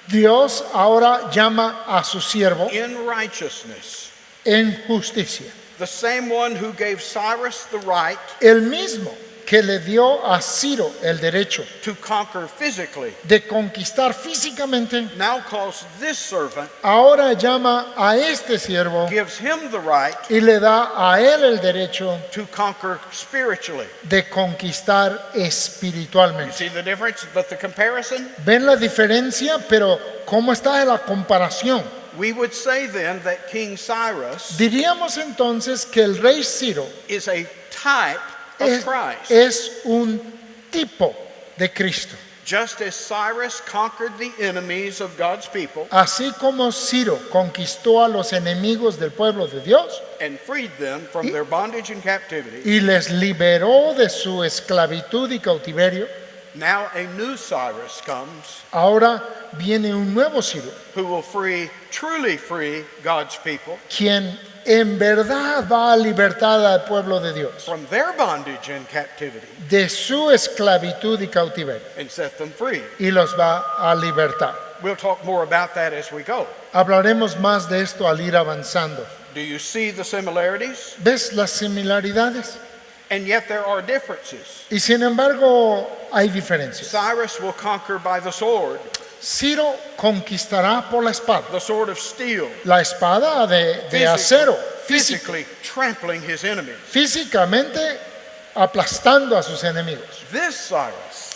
[SPEAKER 2] Dios ahora llama a su siervo
[SPEAKER 1] in righteousness.
[SPEAKER 2] en justicia.
[SPEAKER 1] The same one who gave Cyrus the right
[SPEAKER 2] El mismo que le dio a Ciro el derecho
[SPEAKER 1] to conquer physically
[SPEAKER 2] de conquistar físicamente,
[SPEAKER 1] now calls this servant,
[SPEAKER 2] ahora llama a este siervo
[SPEAKER 1] gives him the right
[SPEAKER 2] y le da a él el derecho
[SPEAKER 1] to conquer spiritually.
[SPEAKER 2] de conquistar
[SPEAKER 1] You
[SPEAKER 2] espiritualmente.
[SPEAKER 1] see the difference, but the comparison?
[SPEAKER 2] ¿Ven la diferencia? Pero ¿cómo está la comparación?
[SPEAKER 1] We would say then that King Cyrus
[SPEAKER 2] Diríamos entonces que el rey Ciro
[SPEAKER 1] is a type of Christ.
[SPEAKER 2] es un tipo de Cristo.
[SPEAKER 1] Just as Cyrus conquered the enemies of God's people
[SPEAKER 2] Así como Ciro conquistó a los enemigos del pueblo de Dios
[SPEAKER 1] and freed them from their bondage and captivity,
[SPEAKER 2] y les liberó de su esclavitud y cautiverio,
[SPEAKER 1] now a new Cyrus comes
[SPEAKER 2] ahora viene un nuevo Ciro,
[SPEAKER 1] who will truly free God's people
[SPEAKER 2] quien en verdad va a libertar al pueblo de Dios
[SPEAKER 1] from their bondage and captivity
[SPEAKER 2] de su esclavitud y cautiverio
[SPEAKER 1] and set them free.
[SPEAKER 2] y los va a libertar.
[SPEAKER 1] We'll talk more about that as we go.
[SPEAKER 2] Hablaremos más de esto al ir avanzando.
[SPEAKER 1] Do you see the similarities?
[SPEAKER 2] ¿Ves las similaridades?
[SPEAKER 1] And yet there are differences.
[SPEAKER 2] Y sin embargo hay diferencias.
[SPEAKER 1] Cyrus will conquer by the sword,
[SPEAKER 2] Ciro conquistará por la espada,
[SPEAKER 1] the sword of steel,
[SPEAKER 2] la espada de acero,
[SPEAKER 1] physically trampling his enemies.
[SPEAKER 2] físicamente aplastando a sus enemigos.
[SPEAKER 1] This Cyrus,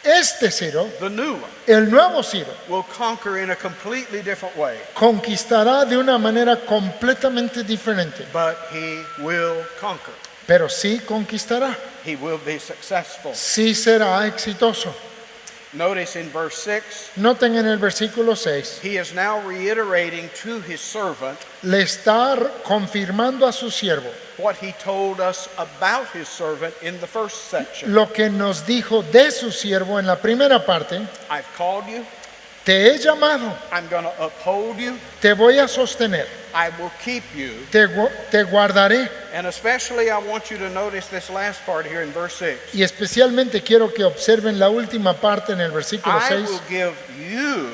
[SPEAKER 2] Este Ciro,
[SPEAKER 1] the new one,
[SPEAKER 2] el nuevo Ciro,
[SPEAKER 1] will conquer in a completely different way,
[SPEAKER 2] conquistará de una manera completamente diferente,
[SPEAKER 1] but he will conquer.
[SPEAKER 2] pero sí conquistará,
[SPEAKER 1] He will be successful.
[SPEAKER 2] sí será exitoso.
[SPEAKER 1] Notice in verse 6,
[SPEAKER 2] Noten en el versículo 6,
[SPEAKER 1] he is now reiterating to his servant
[SPEAKER 2] le está confirmando a su siervo
[SPEAKER 1] what he told us about his servant in the first section.
[SPEAKER 2] lo que nos dijo de su siervo en la primera parte.
[SPEAKER 1] I've called you,
[SPEAKER 2] Te he llamado,
[SPEAKER 1] I'm going to uphold you,
[SPEAKER 2] te voy a sostener,
[SPEAKER 1] I will keep you.
[SPEAKER 2] te guardaré.
[SPEAKER 1] And especially I want you to notice this last part here in verse 6.
[SPEAKER 2] Y especialmente quiero que observen la última parte en el versículo
[SPEAKER 1] I
[SPEAKER 2] 6.
[SPEAKER 1] will give you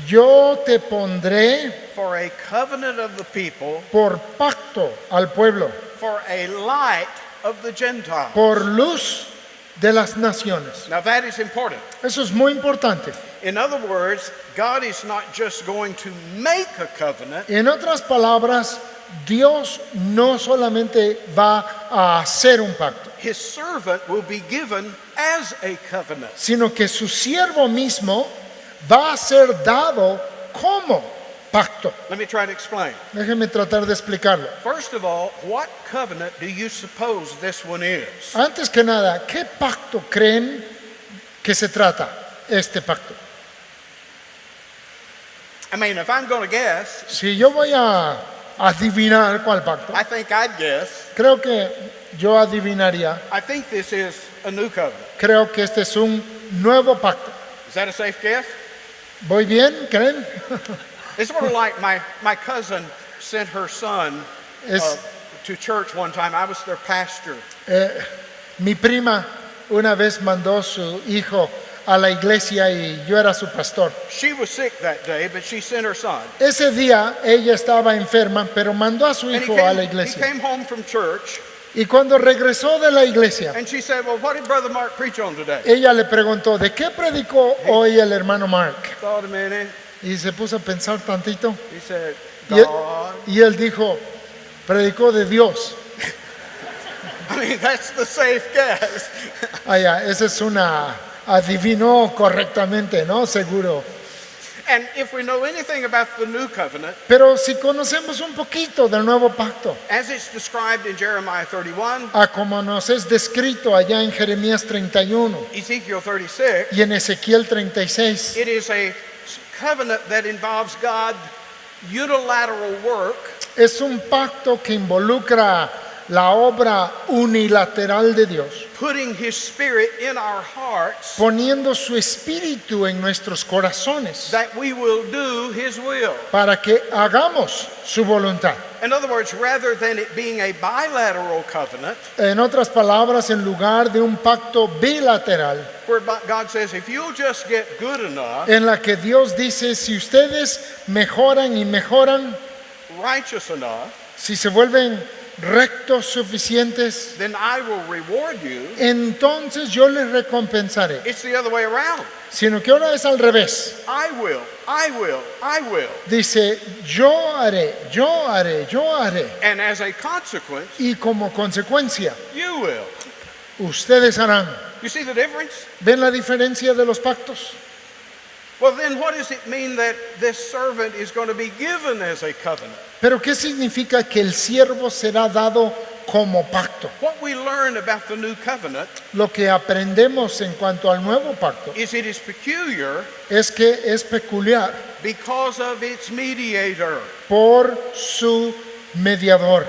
[SPEAKER 2] Yo te pondré
[SPEAKER 1] for a covenant of the people,
[SPEAKER 2] por pacto al pueblo,
[SPEAKER 1] for a light of the Gentiles.
[SPEAKER 2] por luz de las naciones.
[SPEAKER 1] Now that is important.
[SPEAKER 2] Eso es muy importante.
[SPEAKER 1] In other words, God is not just going to make a covenant,
[SPEAKER 2] En otras palabras, Dios no solamente va a hacer un pacto,
[SPEAKER 1] his servant will be given as a covenant.
[SPEAKER 2] sino que su siervo mismo va a ser dado como pacto.
[SPEAKER 1] Let me try to explain.
[SPEAKER 2] Déjenme tratar de explicarlo.
[SPEAKER 1] First of all, what covenant do you suppose this one is?
[SPEAKER 2] Antes que nada, ¿qué pacto creen que se trata este pacto?
[SPEAKER 1] I mean, if I'm going to guess,
[SPEAKER 2] Si yo voy a adivinar cuál pacto,
[SPEAKER 1] I think I'd guess,
[SPEAKER 2] creo que yo adivinaría,
[SPEAKER 1] I think this is a new covenant.
[SPEAKER 2] creo que este es un nuevo pacto.
[SPEAKER 1] Is that a safe guess?
[SPEAKER 2] ¿Voy bien? ¿Creen?
[SPEAKER 1] It's sort of like my cousin sent her son
[SPEAKER 2] Es,
[SPEAKER 1] to church one time. I was their pastor.
[SPEAKER 2] mi prima una vez mandó su hijo a la iglesia y yo era su pastor.
[SPEAKER 1] She was sick that day, but she sent her son.
[SPEAKER 2] Ese día ella estaba enferma, pero mandó a su
[SPEAKER 1] And
[SPEAKER 2] hijo a la
[SPEAKER 1] he
[SPEAKER 2] iglesia.
[SPEAKER 1] came home from church,
[SPEAKER 2] Y cuando regresó de la iglesia,
[SPEAKER 1] and she said, well, what did Brother Mark preach on today?
[SPEAKER 2] ella le preguntó, ¿de qué predicó hoy el hermano Mark?
[SPEAKER 1] Thought a minute.
[SPEAKER 2] Y se puso a pensar tantito.
[SPEAKER 1] He said,
[SPEAKER 2] Y él,
[SPEAKER 1] God.
[SPEAKER 2] y él dijo, predicó de Dios.
[SPEAKER 1] I mean, that's the safe guess.
[SPEAKER 2] Esa es una, adivinó correctamente, ¿no? Seguro.
[SPEAKER 1] And if we know anything about the new covenant,
[SPEAKER 2] Pero si conocemos un poquito del nuevo pacto,
[SPEAKER 1] as it's described in Jeremiah 31,
[SPEAKER 2] a como nos es descrito allá en Jeremías 31
[SPEAKER 1] Ezekiel 36,
[SPEAKER 2] y en Ezequiel 36,
[SPEAKER 1] it is a covenant that involves God unilateral work
[SPEAKER 2] es un pacto que involucra la obra unilateral de Dios,
[SPEAKER 1] putting his spirit in our hearts
[SPEAKER 2] poniendo su espíritu en nuestros corazones
[SPEAKER 1] that we will do his will.
[SPEAKER 2] para que hagamos su voluntad.
[SPEAKER 1] In other words, rather than it being a bilateral covenant
[SPEAKER 2] En otras palabras, en lugar de un pacto bilateral,
[SPEAKER 1] where God says, if you'll just get good enough,
[SPEAKER 2] en la que Dios dice, si ustedes mejoran y mejoran,
[SPEAKER 1] righteous enough,
[SPEAKER 2] si se vuelven rectos suficientes,
[SPEAKER 1] then I will reward you.
[SPEAKER 2] entonces yo les recompensaré.
[SPEAKER 1] It's the other way around.
[SPEAKER 2] Sino que ahora es al revés.
[SPEAKER 1] I will, I will, I will.
[SPEAKER 2] Dice, yo haré, yo haré, yo haré.
[SPEAKER 1] And as a consequence,
[SPEAKER 2] Y como consecuencia,
[SPEAKER 1] you will.
[SPEAKER 2] ustedes harán.
[SPEAKER 1] You see the difference?
[SPEAKER 2] ¿Ven la diferencia de los pactos?
[SPEAKER 1] Well, then what does it mean that this servant is going to be given as a covenant?
[SPEAKER 2] Pero ¿qué significa que el siervo será dado como pacto?
[SPEAKER 1] What we learn about the new covenant
[SPEAKER 2] Lo que aprendemos en cuanto al nuevo pacto
[SPEAKER 1] is it is peculiar
[SPEAKER 2] es que es peculiar
[SPEAKER 1] because of its mediator.
[SPEAKER 2] por su mediador.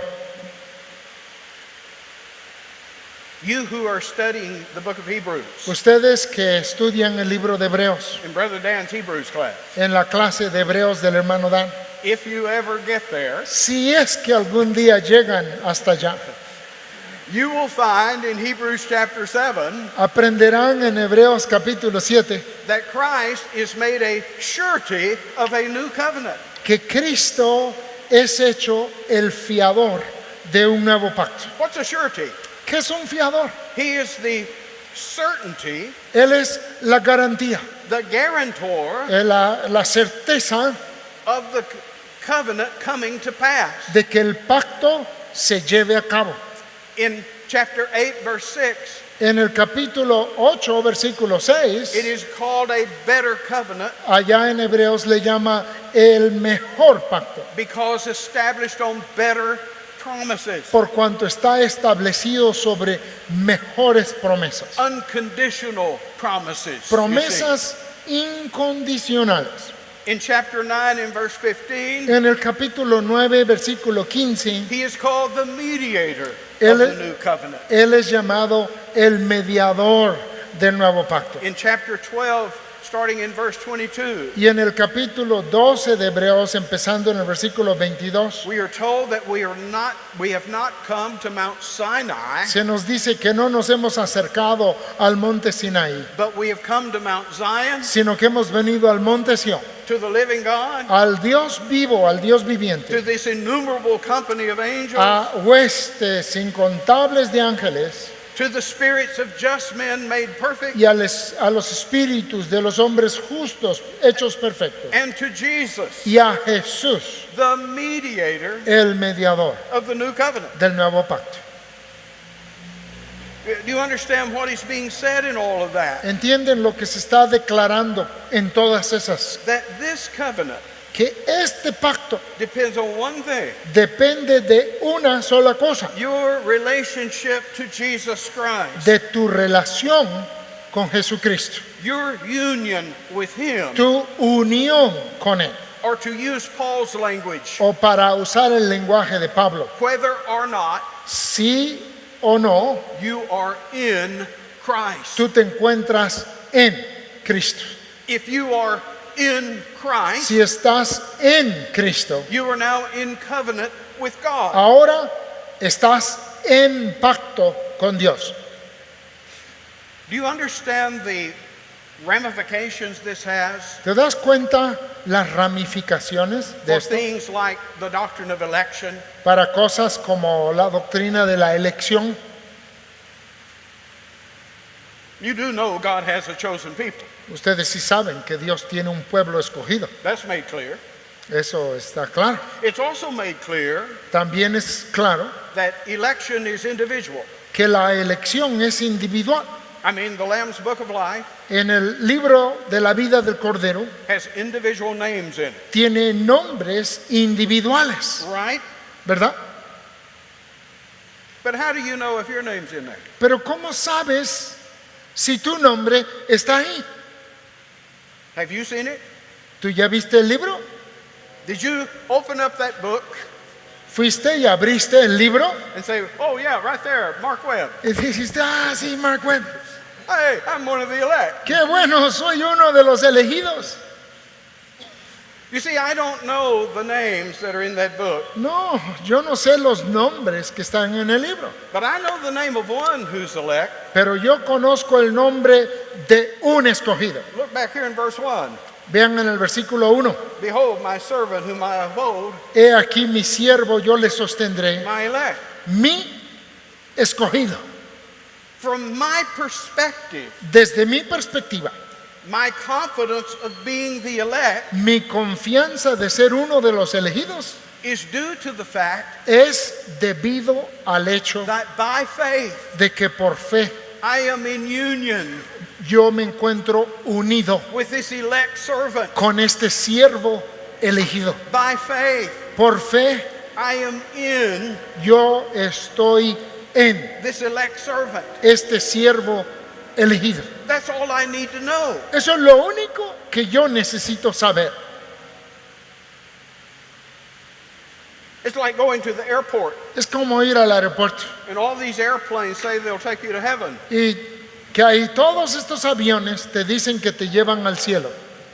[SPEAKER 1] You who are studying the book of Hebrews,
[SPEAKER 2] Ustedes que estudian el libro de Hebreos,
[SPEAKER 1] in Brother Dan's Hebrews class,
[SPEAKER 2] en la clase de Hebreos del hermano Dan,
[SPEAKER 1] if you ever get there,
[SPEAKER 2] si es que algún día llegan hasta allá,
[SPEAKER 1] you will find in Hebrews chapter 7
[SPEAKER 2] aprenderán en Hebreos capítulo 7
[SPEAKER 1] that Christ is made a surety of a new covenant.
[SPEAKER 2] que Cristo es hecho el fiador de un nuevo pacto.
[SPEAKER 1] What's a surety?
[SPEAKER 2] ¿Qué es un fiador?
[SPEAKER 1] He is the certainty,
[SPEAKER 2] Él es la garantía,
[SPEAKER 1] the guarantor
[SPEAKER 2] la certeza
[SPEAKER 1] of the covenant coming to pass.
[SPEAKER 2] de que el pacto se lleve a cabo.
[SPEAKER 1] In chapter 8, verse 6,
[SPEAKER 2] En el capítulo 8, versículo 6,
[SPEAKER 1] it is called a better covenant
[SPEAKER 2] allá en Hebreos le llama el mejor pacto,
[SPEAKER 1] because established on better promises,
[SPEAKER 2] por cuanto está establecido sobre mejores promesas.
[SPEAKER 1] unconditional promises. you see.
[SPEAKER 2] Promesas incondicionales.
[SPEAKER 1] In chapter 9 and verse 15,
[SPEAKER 2] En el capítulo 9, versículo 15,
[SPEAKER 1] he is called the mediator
[SPEAKER 2] Él-
[SPEAKER 1] of the new covenant.
[SPEAKER 2] Él es llamado el mediador del nuevo pacto.
[SPEAKER 1] In chapter 12, starting in verse 22,
[SPEAKER 2] Y en el capítulo 12 de Hebreos, empezando en el versículo 22,
[SPEAKER 1] we are told that we have not come to Mount Sinai,
[SPEAKER 2] se nos dice que no nos hemos acercado al monte Sinaí,
[SPEAKER 1] but we have come to Mount Zion,
[SPEAKER 2] sino que hemos venido al monte Sión,
[SPEAKER 1] to the living God,
[SPEAKER 2] al Dios vivo, al Dios
[SPEAKER 1] to
[SPEAKER 2] viviente,
[SPEAKER 1] this innumerable company of angels,
[SPEAKER 2] a huestes incontables de ángeles,
[SPEAKER 1] to the spirits of just men made perfect,
[SPEAKER 2] y a los espíritus de los hombres justos hechos perfectos,
[SPEAKER 1] and to Jesus,
[SPEAKER 2] y a Jesús,
[SPEAKER 1] the mediator
[SPEAKER 2] el mediador
[SPEAKER 1] of the new covenant.
[SPEAKER 2] del nuevo pacto.
[SPEAKER 1] Do you understand what is being said in all of that?
[SPEAKER 2] ¿Entienden lo que se está declarando en todas esas?
[SPEAKER 1] That this covenant
[SPEAKER 2] Que este pacto
[SPEAKER 1] depends on one thing:
[SPEAKER 2] depende de una sola cosa,
[SPEAKER 1] your relationship to Jesus Christ,
[SPEAKER 2] de tu relación con Jesucristo,
[SPEAKER 1] your union with Him,
[SPEAKER 2] tu unión con Él.
[SPEAKER 1] or to use Paul's language,
[SPEAKER 2] O para usar el lenguaje de Pablo,
[SPEAKER 1] whether or not
[SPEAKER 2] sí o no,
[SPEAKER 1] you are in Christ.
[SPEAKER 2] tú te encuentras en Cristo.
[SPEAKER 1] If you are in Christ,
[SPEAKER 2] Si estás en Cristo,
[SPEAKER 1] you are now in covenant with God.
[SPEAKER 2] ahora estás en pacto con Dios.
[SPEAKER 1] Do you understand the ramifications this has
[SPEAKER 2] ¿Te das cuenta las ramificaciones de
[SPEAKER 1] for
[SPEAKER 2] esto?
[SPEAKER 1] things like the doctrine of election,
[SPEAKER 2] Para cosas como la doctrina de la elección.
[SPEAKER 1] you do know God has a chosen people.
[SPEAKER 2] Ustedes sí saben que Dios tiene un pueblo escogido.
[SPEAKER 1] That's made clear.
[SPEAKER 2] Eso está claro.
[SPEAKER 1] It's also made clear
[SPEAKER 2] También es claro
[SPEAKER 1] that election is individual.
[SPEAKER 2] que la elección es individual.
[SPEAKER 1] I mean, the Lamb's Book of Life
[SPEAKER 2] En el libro de la vida del Cordero
[SPEAKER 1] has individual names in it,
[SPEAKER 2] tiene nombres individuales,
[SPEAKER 1] right?
[SPEAKER 2] ¿verdad?
[SPEAKER 1] But how do you know if your name's in there?
[SPEAKER 2] Pero ¿cómo sabes si tu nombre está ahí?
[SPEAKER 1] Have you seen it?
[SPEAKER 2] ¿Tú ya viste el libro?
[SPEAKER 1] Did you open up that book
[SPEAKER 2] ¿Fuiste y abriste el libro?
[SPEAKER 1] and say, oh yeah, right there, Mark Webb.
[SPEAKER 2] Y dijiste, sí, Mark Webb.
[SPEAKER 1] Hey, I'm one of the elect.
[SPEAKER 2] Qué bueno, soy uno de los elegidos.
[SPEAKER 1] You see, I don't know the names that are in that book,
[SPEAKER 2] No, yo no sé los nombres que están en el libro,
[SPEAKER 1] but I know the name of one who's elect.
[SPEAKER 2] pero yo conozco el nombre de un escogido.
[SPEAKER 1] Look back here in verse 1.
[SPEAKER 2] Vean en el versículo 1.
[SPEAKER 1] Behold, my servant whom I uphold,
[SPEAKER 2] He aquí mi siervo, yo le sostendré,
[SPEAKER 1] my elect.
[SPEAKER 2] mi escogido.
[SPEAKER 1] From my perspective,
[SPEAKER 2] Desde mi perspectiva,
[SPEAKER 1] my confidence of being the elect
[SPEAKER 2] mi confianza de ser uno de los elegidos
[SPEAKER 1] is due to the fact
[SPEAKER 2] es debido al hecho
[SPEAKER 1] that by faith
[SPEAKER 2] de que por fe
[SPEAKER 1] I am in union
[SPEAKER 2] yo me encuentro unido
[SPEAKER 1] with this elect servant.
[SPEAKER 2] con este siervo elegido.
[SPEAKER 1] By faith
[SPEAKER 2] Por fe
[SPEAKER 1] I am in
[SPEAKER 2] yo estoy en
[SPEAKER 1] this elect servant.
[SPEAKER 2] este siervo elegido.
[SPEAKER 1] That's all I need to know.
[SPEAKER 2] Eso es lo único que yo necesito saber.
[SPEAKER 1] It's like going to the airport
[SPEAKER 2] Es como ir al aeropuerto
[SPEAKER 1] and all these airplanes say they'll take you to heaven.
[SPEAKER 2] y que ahí todos estos aviones te dicen que te llevan al cielo.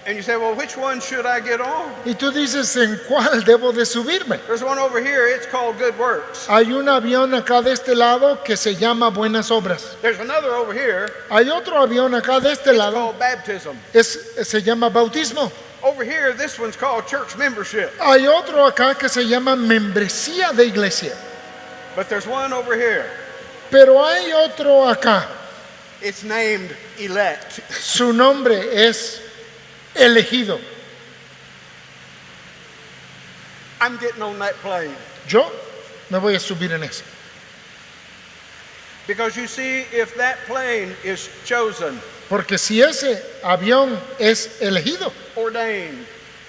[SPEAKER 1] And you say, well, which one should I get on?
[SPEAKER 2] Y tú dices, ¿en cuál debo de subirme?
[SPEAKER 1] There's one over here, it's called Good Works.
[SPEAKER 2] Hay un avión acá de este lado que se llama Buenas Obras.
[SPEAKER 1] There's another over here,
[SPEAKER 2] Hay otro avión acá de este
[SPEAKER 1] it's
[SPEAKER 2] lado,
[SPEAKER 1] called Baptism.
[SPEAKER 2] se llama Bautismo.
[SPEAKER 1] Over here, this one's called Church Membership.
[SPEAKER 2] Hay otro acá que se llama Membresía de Iglesia.
[SPEAKER 1] But there's one over here,
[SPEAKER 2] Pero hay otro acá.
[SPEAKER 1] it's named Elect.
[SPEAKER 2] Su nombre es Elegido.
[SPEAKER 1] I'm getting on that plane.
[SPEAKER 2] Yo me voy a subir en eso.
[SPEAKER 1] Because you see, if that plane is chosen,
[SPEAKER 2] Porque si ese avión es elegido,
[SPEAKER 1] ordained,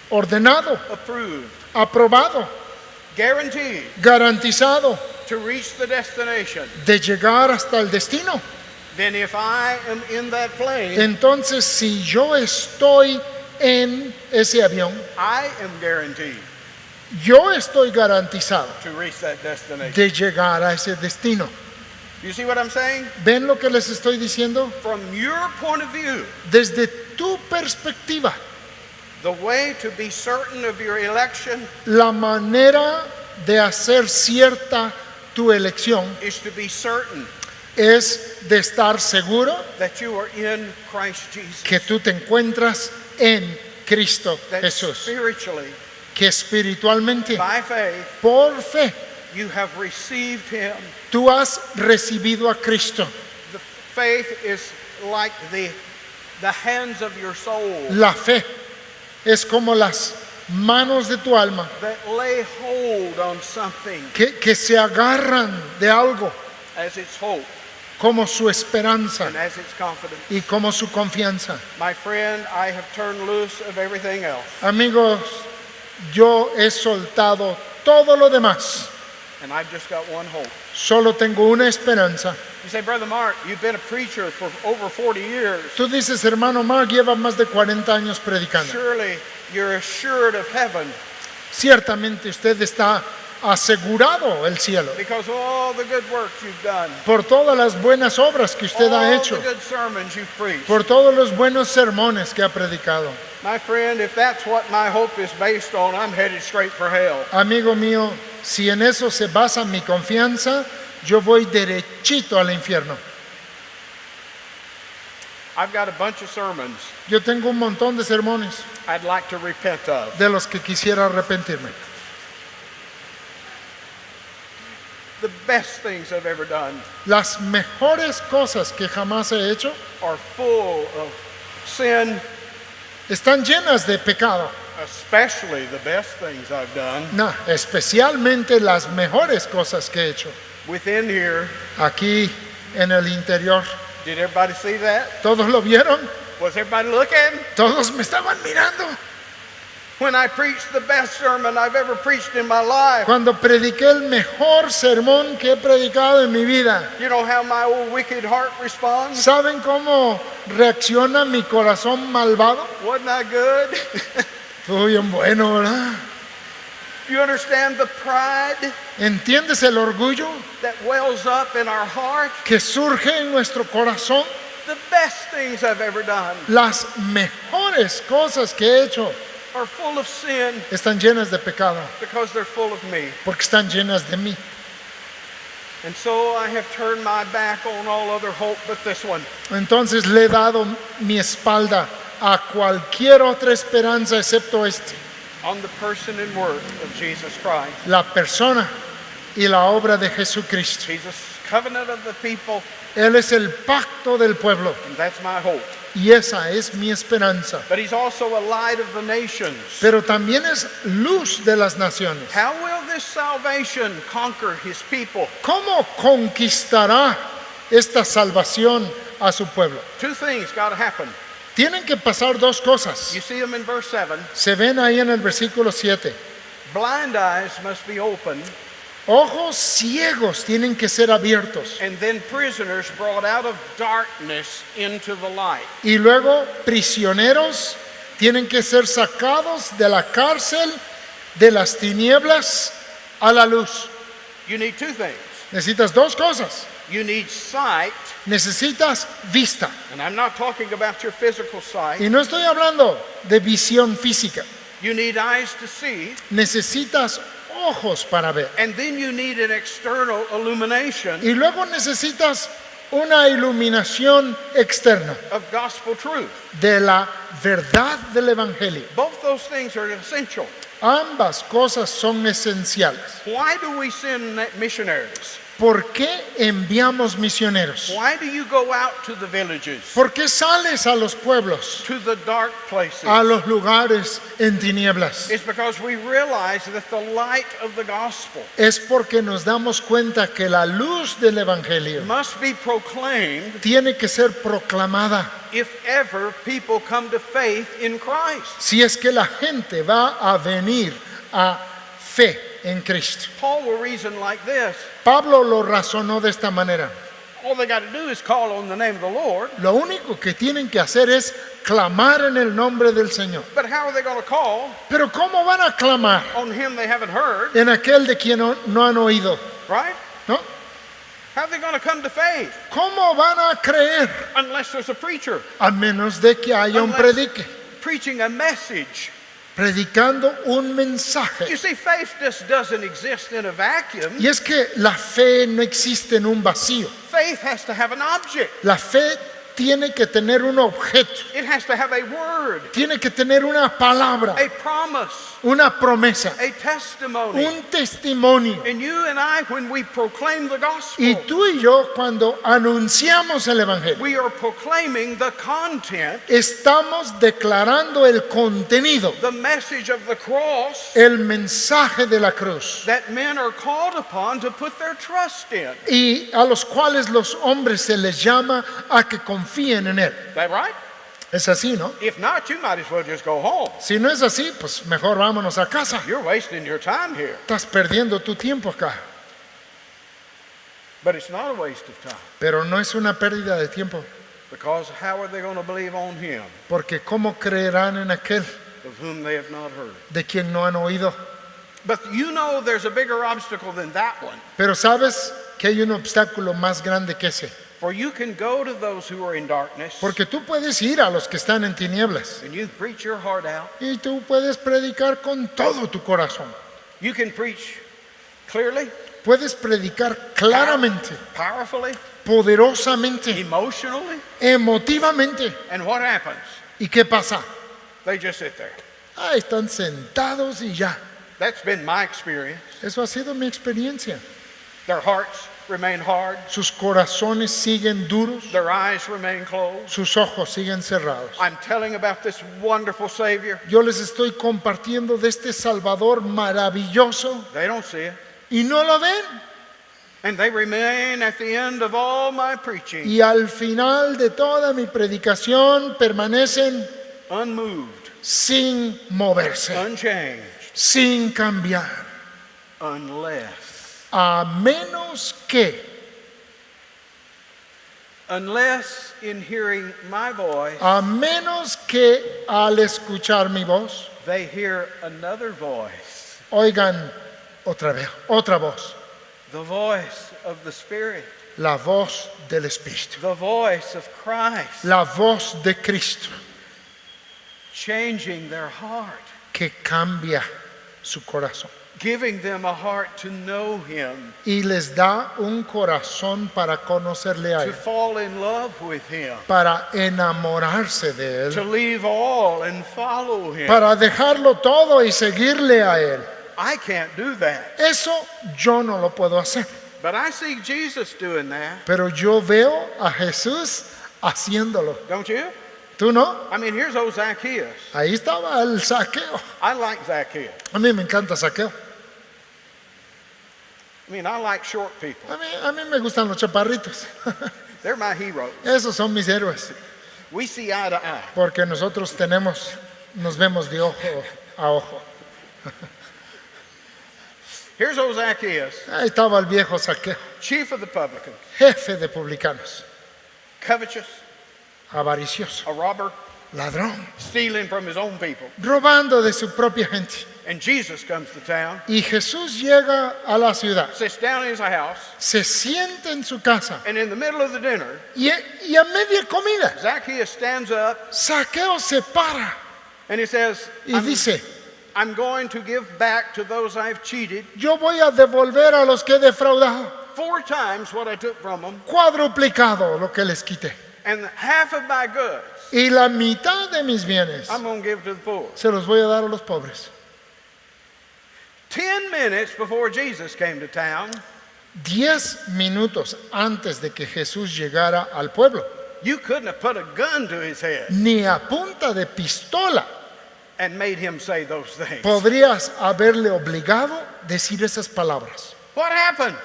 [SPEAKER 2] ordenado,
[SPEAKER 1] approved,
[SPEAKER 2] aprobado,
[SPEAKER 1] guaranteed
[SPEAKER 2] garantizado
[SPEAKER 1] to reach the destination,
[SPEAKER 2] de llegar hasta el destino,
[SPEAKER 1] then if I am in that plane,
[SPEAKER 2] entonces si yo estoy en ese avión,
[SPEAKER 1] I am guaranteed
[SPEAKER 2] yo estoy garantizado
[SPEAKER 1] to reach that destination.
[SPEAKER 2] de llegar a ese destino.
[SPEAKER 1] You see what I'm saying?
[SPEAKER 2] ¿Ven lo que les estoy diciendo?
[SPEAKER 1] From your point of view,
[SPEAKER 2] Desde tu perspectiva,
[SPEAKER 1] the way to be certain of your election
[SPEAKER 2] la manera de hacer cierta tu elección
[SPEAKER 1] is to be certain
[SPEAKER 2] es de estar seguro
[SPEAKER 1] that you are in Christ Jesus.
[SPEAKER 2] que tú te encuentras en Cristo
[SPEAKER 1] That
[SPEAKER 2] Jesús,
[SPEAKER 1] spiritually,
[SPEAKER 2] que espiritualmente,
[SPEAKER 1] by faith,
[SPEAKER 2] por fe,
[SPEAKER 1] you have received Him
[SPEAKER 2] tú has recibido a Cristo
[SPEAKER 1] Faith is like the hands of your soul
[SPEAKER 2] La fe es como las manos de tu alma
[SPEAKER 1] that lay hold on something
[SPEAKER 2] que se agarran de algo
[SPEAKER 1] as its hope
[SPEAKER 2] como su esperanza
[SPEAKER 1] and as its confidence.
[SPEAKER 2] y como su confianza.
[SPEAKER 1] My friend, I have turned loose of everything else,
[SPEAKER 2] Amigos, yo he soltado todo lo demás.
[SPEAKER 1] and I've just got one hope.
[SPEAKER 2] Solo tengo una esperanza.
[SPEAKER 1] You say, Brother Mark, you've been a preacher for over 40 years.
[SPEAKER 2] Tú dices, hermano Mark, lleva más de 40 años predicando.
[SPEAKER 1] Surely you're assured of heaven
[SPEAKER 2] Ciertamente usted está asegurado el cielo
[SPEAKER 1] because of all the good works you've done,
[SPEAKER 2] por todas las buenas obras que usted ha
[SPEAKER 1] all
[SPEAKER 2] hecho,
[SPEAKER 1] the good sermons you've preached.
[SPEAKER 2] por todos los buenos sermones que ha predicado.
[SPEAKER 1] My friend, if that's what my hope is based on, I'm headed straight for hell.
[SPEAKER 2] Amigo mío, si en eso se basa mi confianza, yo voy derechito al infierno.
[SPEAKER 1] I've got a bunch of sermons
[SPEAKER 2] Yo tengo un montón de sermones
[SPEAKER 1] I'd like to repent of.
[SPEAKER 2] de los que quisiera arrepentirme.
[SPEAKER 1] The best things I've ever done
[SPEAKER 2] Las mejores cosas que jamás he hecho
[SPEAKER 1] are full of sin,
[SPEAKER 2] están llenas de pecado.
[SPEAKER 1] especially the best things I've done.
[SPEAKER 2] No, especialmente las mejores cosas que he hecho.
[SPEAKER 1] Within here,
[SPEAKER 2] Aquí en el interior,
[SPEAKER 1] did everybody see that?
[SPEAKER 2] ¿todos lo vieron?
[SPEAKER 1] Was everybody looking?
[SPEAKER 2] Todos me estaban mirando.
[SPEAKER 1] When I preached the best sermon I've ever preached in my life,
[SPEAKER 2] Cuando prediqué el mejor sermón que he predicado en mi vida,
[SPEAKER 1] you know how my old wicked heart responds?
[SPEAKER 2] ¿saben cómo reacciona mi corazón malvado?
[SPEAKER 1] Wasn't I good?
[SPEAKER 2] Estuvo bien bueno, ¿verdad?
[SPEAKER 1] You understand the pride
[SPEAKER 2] ¿Entiendes el orgullo
[SPEAKER 1] that wells up in our heart?
[SPEAKER 2] que surge en nuestro corazón?
[SPEAKER 1] The best things I've ever done
[SPEAKER 2] Las mejores cosas que he hecho
[SPEAKER 1] are full of sin
[SPEAKER 2] están llenas de pecado
[SPEAKER 1] because they're full of me.
[SPEAKER 2] porque están llenas de mí.
[SPEAKER 1] And so I have turned my back on all other hope but this one.
[SPEAKER 2] Entonces le he dado mi espalda a cualquier otra esperanza excepto
[SPEAKER 1] On the person and work of Jesus Christ.
[SPEAKER 2] la persona y la obra de Jesucristo.
[SPEAKER 1] He's a covenant of the people,
[SPEAKER 2] Él es el pacto del pueblo
[SPEAKER 1] and that's my hope.
[SPEAKER 2] y esa es mi esperanza.
[SPEAKER 1] But he's also a light of the nations.
[SPEAKER 2] Pero también es luz de las naciones.
[SPEAKER 1] How will this salvation conquer his people?
[SPEAKER 2] ¿Cómo conquistará esta salvación a su pueblo?
[SPEAKER 1] Two things got to happen.
[SPEAKER 2] Tienen que pasar dos cosas.
[SPEAKER 1] You see them in verse 7.
[SPEAKER 2] Se ven ahí en el versículo 7.
[SPEAKER 1] Blind eyes must be opened,
[SPEAKER 2] Ojos ciegos tienen que ser abiertos.
[SPEAKER 1] and then prisoners brought out of darkness into the light.
[SPEAKER 2] Y luego prisioneros tienen que ser sacados de la cárcel, de las tinieblas a la luz.
[SPEAKER 1] You need two things.
[SPEAKER 2] Necesitas dos cosas.
[SPEAKER 1] You need sight,
[SPEAKER 2] Necesitas vista.
[SPEAKER 1] and I'm not talking about your physical sight.
[SPEAKER 2] Y no estoy hablando de visión física.
[SPEAKER 1] You need eyes to see,
[SPEAKER 2] Necesitas ojos para ver.
[SPEAKER 1] and then you need an external illumination
[SPEAKER 2] Y luego necesitas una iluminación externa
[SPEAKER 1] of gospel truth.
[SPEAKER 2] de la verdad del Evangelio.
[SPEAKER 1] Both those things are essential.
[SPEAKER 2] Ambas cosas son esenciales.
[SPEAKER 1] Why do we send missionaries?
[SPEAKER 2] ¿Por qué enviamos misioneros?
[SPEAKER 1] Why do you go out to the villages,
[SPEAKER 2] ¿Por qué sales a los pueblos,
[SPEAKER 1] to the dark places?
[SPEAKER 2] a los lugares en tinieblas?
[SPEAKER 1] It's because we realize that the light of the gospel
[SPEAKER 2] Es porque nos damos cuenta que la luz del Evangelio
[SPEAKER 1] must be proclaimed
[SPEAKER 2] tiene que ser proclamada
[SPEAKER 1] if ever people come to faith in Christ.
[SPEAKER 2] si es que la gente va a venir a fe en Cristo.
[SPEAKER 1] Paul will reason like this.
[SPEAKER 2] Pablo lo razonó de esta manera.
[SPEAKER 1] All they got to do is call on the name of the Lord.
[SPEAKER 2] Lo único que tienen que hacer es clamar en el nombre del Señor.
[SPEAKER 1] But how are they going to call
[SPEAKER 2] Pero ¿cómo van a clamar
[SPEAKER 1] on him they haven't heard?
[SPEAKER 2] en aquel de quien no han oído?
[SPEAKER 1] Right?
[SPEAKER 2] ¿No?
[SPEAKER 1] How are they going to come to faith
[SPEAKER 2] ¿Cómo van a creer
[SPEAKER 1] unless there's a preacher
[SPEAKER 2] a menos de que haya un predique?
[SPEAKER 1] preaching a message?
[SPEAKER 2] Predicando un mensaje.
[SPEAKER 1] You see, faith just doesn't exist in a vacuum.
[SPEAKER 2] Y es que la fe no existe en un vacío.
[SPEAKER 1] Faith has to have an object.
[SPEAKER 2] La fe tiene que tener un objeto,
[SPEAKER 1] It has to have a word,
[SPEAKER 2] tiene que tener una palabra,
[SPEAKER 1] a promise,
[SPEAKER 2] una promesa,
[SPEAKER 1] a testimony.
[SPEAKER 2] un testimonio.
[SPEAKER 1] And you and I, when we proclaim the gospel,
[SPEAKER 2] Y tú y yo, cuando anunciamos el Evangelio,
[SPEAKER 1] we are proclaiming the content,
[SPEAKER 2] estamos declarando el contenido,
[SPEAKER 1] the message of the cross
[SPEAKER 2] el mensaje de la cruz,
[SPEAKER 1] that men are called upon to put their trust in.
[SPEAKER 2] y a los cuales los hombres se les llama a que confíen en él.
[SPEAKER 1] Is that right?
[SPEAKER 2] Es así, ¿no?
[SPEAKER 1] If not, you might as well just go home.
[SPEAKER 2] Si no es así, pues mejor vámonos a casa.
[SPEAKER 1] You're wasting your time here.
[SPEAKER 2] Estás perdiendo tu tiempo acá.
[SPEAKER 1] But it's not a waste of time.
[SPEAKER 2] Pero no es una pérdida de tiempo,
[SPEAKER 1] Because how are they going to believe on him
[SPEAKER 2] porque ¿cómo creerán en aquel
[SPEAKER 1] of whom they have not heard?
[SPEAKER 2] de quien no han oído?
[SPEAKER 1] But you know there's a bigger obstacle than that one.
[SPEAKER 2] Pero sabes que hay un obstáculo más grande que ese.
[SPEAKER 1] For you can go to those who are in darkness
[SPEAKER 2] Porque tú puedes ir a los que están en tinieblas
[SPEAKER 1] and you preach your heart out.
[SPEAKER 2] y tú puedes predicar con todo tu corazón.
[SPEAKER 1] You can preach clearly,
[SPEAKER 2] Puedes predicar claramente,
[SPEAKER 1] powerfully,
[SPEAKER 2] poderosamente,
[SPEAKER 1] emotionally.
[SPEAKER 2] emotivamente.
[SPEAKER 1] And what happens?
[SPEAKER 2] ¿Y qué pasa?
[SPEAKER 1] They just sit there.
[SPEAKER 2] Ah, están sentados y ya.
[SPEAKER 1] That's been my experience.
[SPEAKER 2] Eso ha sido mi experiencia.
[SPEAKER 1] Their hearts remain hard.
[SPEAKER 2] Sus corazones siguen duros,
[SPEAKER 1] Their eyes remain closed.
[SPEAKER 2] sus ojos siguen cerrados.
[SPEAKER 1] I'm telling about this wonderful Savior.
[SPEAKER 2] Yo les estoy compartiendo de este Salvador maravilloso
[SPEAKER 1] They don't see it.
[SPEAKER 2] y no lo ven.
[SPEAKER 1] And they remain at the end of all my preaching,
[SPEAKER 2] Y al final de toda mi predicación permanecen
[SPEAKER 1] unmoved,
[SPEAKER 2] sin moverse,
[SPEAKER 1] unchanged,
[SPEAKER 2] sin cambiar,
[SPEAKER 1] unless
[SPEAKER 2] a menos que
[SPEAKER 1] in hearing my voice,
[SPEAKER 2] al escuchar mi voz,
[SPEAKER 1] they hear another voice,
[SPEAKER 2] oigan otra voz,
[SPEAKER 1] the voice of the Spirit,
[SPEAKER 2] la voz del Espíritu,
[SPEAKER 1] the voice of Christ,
[SPEAKER 2] la voz de Cristo,
[SPEAKER 1] changing their heart,
[SPEAKER 2] que cambia su corazón
[SPEAKER 1] giving them a heart to know Him,
[SPEAKER 2] y les da un corazón para conocerle a
[SPEAKER 1] to
[SPEAKER 2] Él,
[SPEAKER 1] fall in love with Him,
[SPEAKER 2] para enamorarse de
[SPEAKER 1] to
[SPEAKER 2] Él,
[SPEAKER 1] leave all and follow Him.
[SPEAKER 2] para dejarlo todo y seguirle a Él.
[SPEAKER 1] I can't do that.
[SPEAKER 2] Eso yo no lo puedo hacer,
[SPEAKER 1] But I see Jesus doing that,
[SPEAKER 2] pero yo veo a Jesús haciéndolo.
[SPEAKER 1] don't you?
[SPEAKER 2] ¿Tú no?
[SPEAKER 1] I mean, here's old Zacchaeus.
[SPEAKER 2] Ahí estaba el Zaqueo.
[SPEAKER 1] I like Zacchaeus.
[SPEAKER 2] A mí me encanta Zaqueo.
[SPEAKER 1] I mean, I like short people.
[SPEAKER 2] A mí me gustan los chaparritos.
[SPEAKER 1] They're my heroes.
[SPEAKER 2] Esos son mis héroes,
[SPEAKER 1] We see eye to eye.
[SPEAKER 2] porque nosotros nos vemos de ojo a ojo.
[SPEAKER 1] Here's old Zacchaeus,
[SPEAKER 2] Ahí estaba el viejo Zaqueo,
[SPEAKER 1] chief of the publicans,
[SPEAKER 2] jefe de publicanos,
[SPEAKER 1] covetous,
[SPEAKER 2] avaricioso,
[SPEAKER 1] a robber,
[SPEAKER 2] ladrón,
[SPEAKER 1] stealing from his own people.
[SPEAKER 2] robando de su propia gente.
[SPEAKER 1] And Jesus comes to town,
[SPEAKER 2] Y Jesús llega a la ciudad,
[SPEAKER 1] sits down in his house,
[SPEAKER 2] se sienta en su casa
[SPEAKER 1] and in the middle of the dinner,
[SPEAKER 2] y a media comida,
[SPEAKER 1] Zacchaeus stands up
[SPEAKER 2] Zaqueo se para
[SPEAKER 1] and he says,
[SPEAKER 2] y dice:
[SPEAKER 1] I'm going to give back to those I've cheated
[SPEAKER 2] yo voy a devolver a los que he defraudado
[SPEAKER 1] 4 times what I took from them,
[SPEAKER 2] cuadruplicado lo que les quité,
[SPEAKER 1] and half of my goods
[SPEAKER 2] y la mitad de mis bienes
[SPEAKER 1] I'm going to give to the poor.
[SPEAKER 2] se los voy a dar a los pobres.
[SPEAKER 1] 10 minutes before Jesus came to town,
[SPEAKER 2] 10 minutos antes de que Jesús llegara al pueblo,
[SPEAKER 1] you couldn't have put a gun to his head
[SPEAKER 2] ni a punta de pistola
[SPEAKER 1] and made him say those things.
[SPEAKER 2] podrías haberle obligado a decir esas palabras.
[SPEAKER 1] What happened?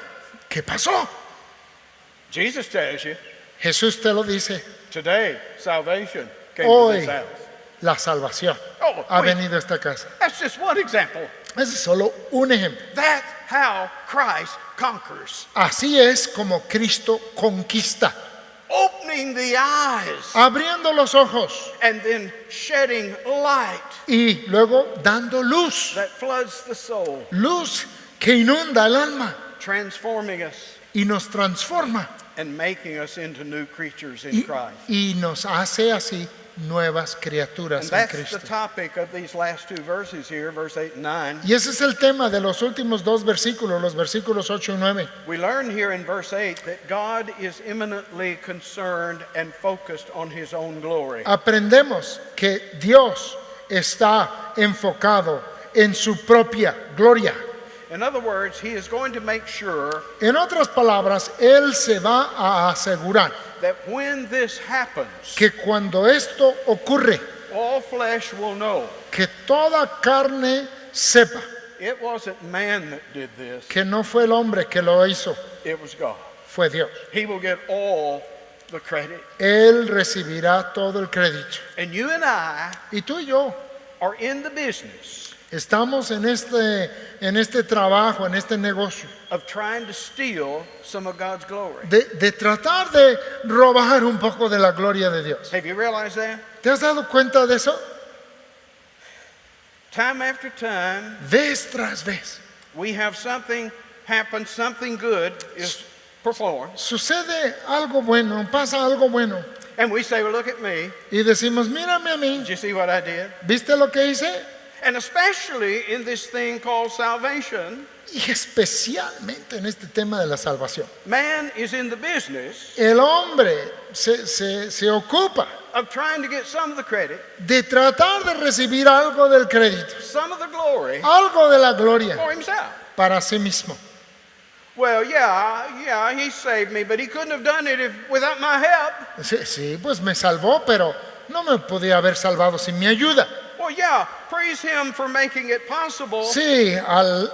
[SPEAKER 2] ¿Qué pasó?
[SPEAKER 1] Jesus tells you,
[SPEAKER 2] Jesús te lo dice:
[SPEAKER 1] today salvation came to
[SPEAKER 2] hoy
[SPEAKER 1] this house.
[SPEAKER 2] la salvación
[SPEAKER 1] Oh,
[SPEAKER 2] ha
[SPEAKER 1] wait.
[SPEAKER 2] venido a esta casa.
[SPEAKER 1] That's just one example.
[SPEAKER 2] Ese es solo un ejemplo.
[SPEAKER 1] That's how Christ conquers.
[SPEAKER 2] Así es como Cristo conquista,
[SPEAKER 1] Opening the eyes
[SPEAKER 2] abriendo los ojos
[SPEAKER 1] and then shedding light
[SPEAKER 2] y luego dando luz,
[SPEAKER 1] that floods the soul,
[SPEAKER 2] luz que inunda el alma
[SPEAKER 1] transforming us
[SPEAKER 2] y nos transforma
[SPEAKER 1] and making us into new creatures in Christ.
[SPEAKER 2] y nos hace así nuevas
[SPEAKER 1] And
[SPEAKER 2] criaturas en
[SPEAKER 1] that's the
[SPEAKER 2] Cristo.
[SPEAKER 1] topic of these last two verses here, verse 8 and 9.
[SPEAKER 2] Y ese es el tema de los últimos dos versículos, los versículos 8 y 9.
[SPEAKER 1] We learn here in verse 8 that God is eminently concerned and focused on his own glory.
[SPEAKER 2] Aprendemos que Dios está enfocado en su propia gloria.
[SPEAKER 1] In other words, he is going to make sure
[SPEAKER 2] En otras palabras, Él se va a asegurar
[SPEAKER 1] that when this happens,
[SPEAKER 2] que cuando esto ocurre,
[SPEAKER 1] all flesh will know
[SPEAKER 2] que toda carne sepa
[SPEAKER 1] it wasn't man that did this,
[SPEAKER 2] que no fue el hombre que lo hizo,
[SPEAKER 1] it was God.
[SPEAKER 2] fue Dios.
[SPEAKER 1] He will get all the credit.
[SPEAKER 2] Él recibirá todo el crédito.
[SPEAKER 1] And you and I
[SPEAKER 2] Y tú y yo
[SPEAKER 1] are in the business
[SPEAKER 2] estamos en este trabajo, en este negocio,
[SPEAKER 1] of trying to steal some of God's glory.
[SPEAKER 2] de tratar de robar un poco de la gloria de Dios.
[SPEAKER 1] Have you realized that?
[SPEAKER 2] ¿Te has dado cuenta de eso?
[SPEAKER 1] Time after time,
[SPEAKER 2] Vez tras vez.
[SPEAKER 1] we have something happen, something good is performed,
[SPEAKER 2] Sucede algo bueno, pasa algo bueno.
[SPEAKER 1] and we say, well, look at me.
[SPEAKER 2] Y decimos, mírame a mí,
[SPEAKER 1] Did you see what I did?
[SPEAKER 2] ¿viste lo que hice?
[SPEAKER 1] And especially in this thing called salvation,
[SPEAKER 2] Y especialmente en este tema de la salvación.
[SPEAKER 1] man is in the business
[SPEAKER 2] El hombre se ocupa
[SPEAKER 1] of trying to get some of the credit,
[SPEAKER 2] de tratar de recibir algo del crédito,
[SPEAKER 1] some of the glory
[SPEAKER 2] algo de la gloria
[SPEAKER 1] for himself.
[SPEAKER 2] para sí mismo.
[SPEAKER 1] Well, yeah, he saved me, but he couldn't have done it without my help.
[SPEAKER 2] Sí, pues me salvó, pero no me podía haber salvado sin mi ayuda.
[SPEAKER 1] Well, yeah, praise him for making it possible.
[SPEAKER 2] Sí,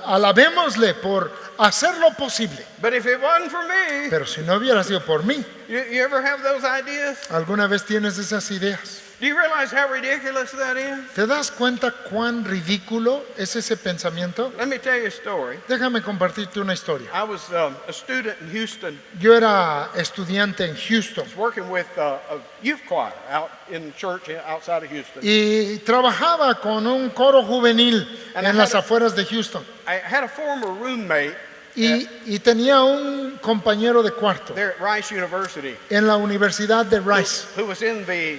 [SPEAKER 2] alabémosle por hacerlo posible.
[SPEAKER 1] But if it wasn't for me,
[SPEAKER 2] Pero si no hubiera sido por mí,
[SPEAKER 1] you ever have those ideas?
[SPEAKER 2] ¿alguna vez tienes esas ideas?
[SPEAKER 1] Do you realize how ridiculous that is?
[SPEAKER 2] ¿Te das cuenta cuán ridículo es ese pensamiento?
[SPEAKER 1] Let me tell you a story.
[SPEAKER 2] Déjame compartirte una historia.
[SPEAKER 1] I was a student in Houston,
[SPEAKER 2] Yo era estudiante en Houston
[SPEAKER 1] working with a youth choir out in church outside of Houston.
[SPEAKER 2] y trabajaba con un coro juvenil en las afueras de Houston.
[SPEAKER 1] I had a former roommate
[SPEAKER 2] Y tenía un compañero de cuarto
[SPEAKER 1] there at Rice University
[SPEAKER 2] en la Universidad de Rice.
[SPEAKER 1] who was in the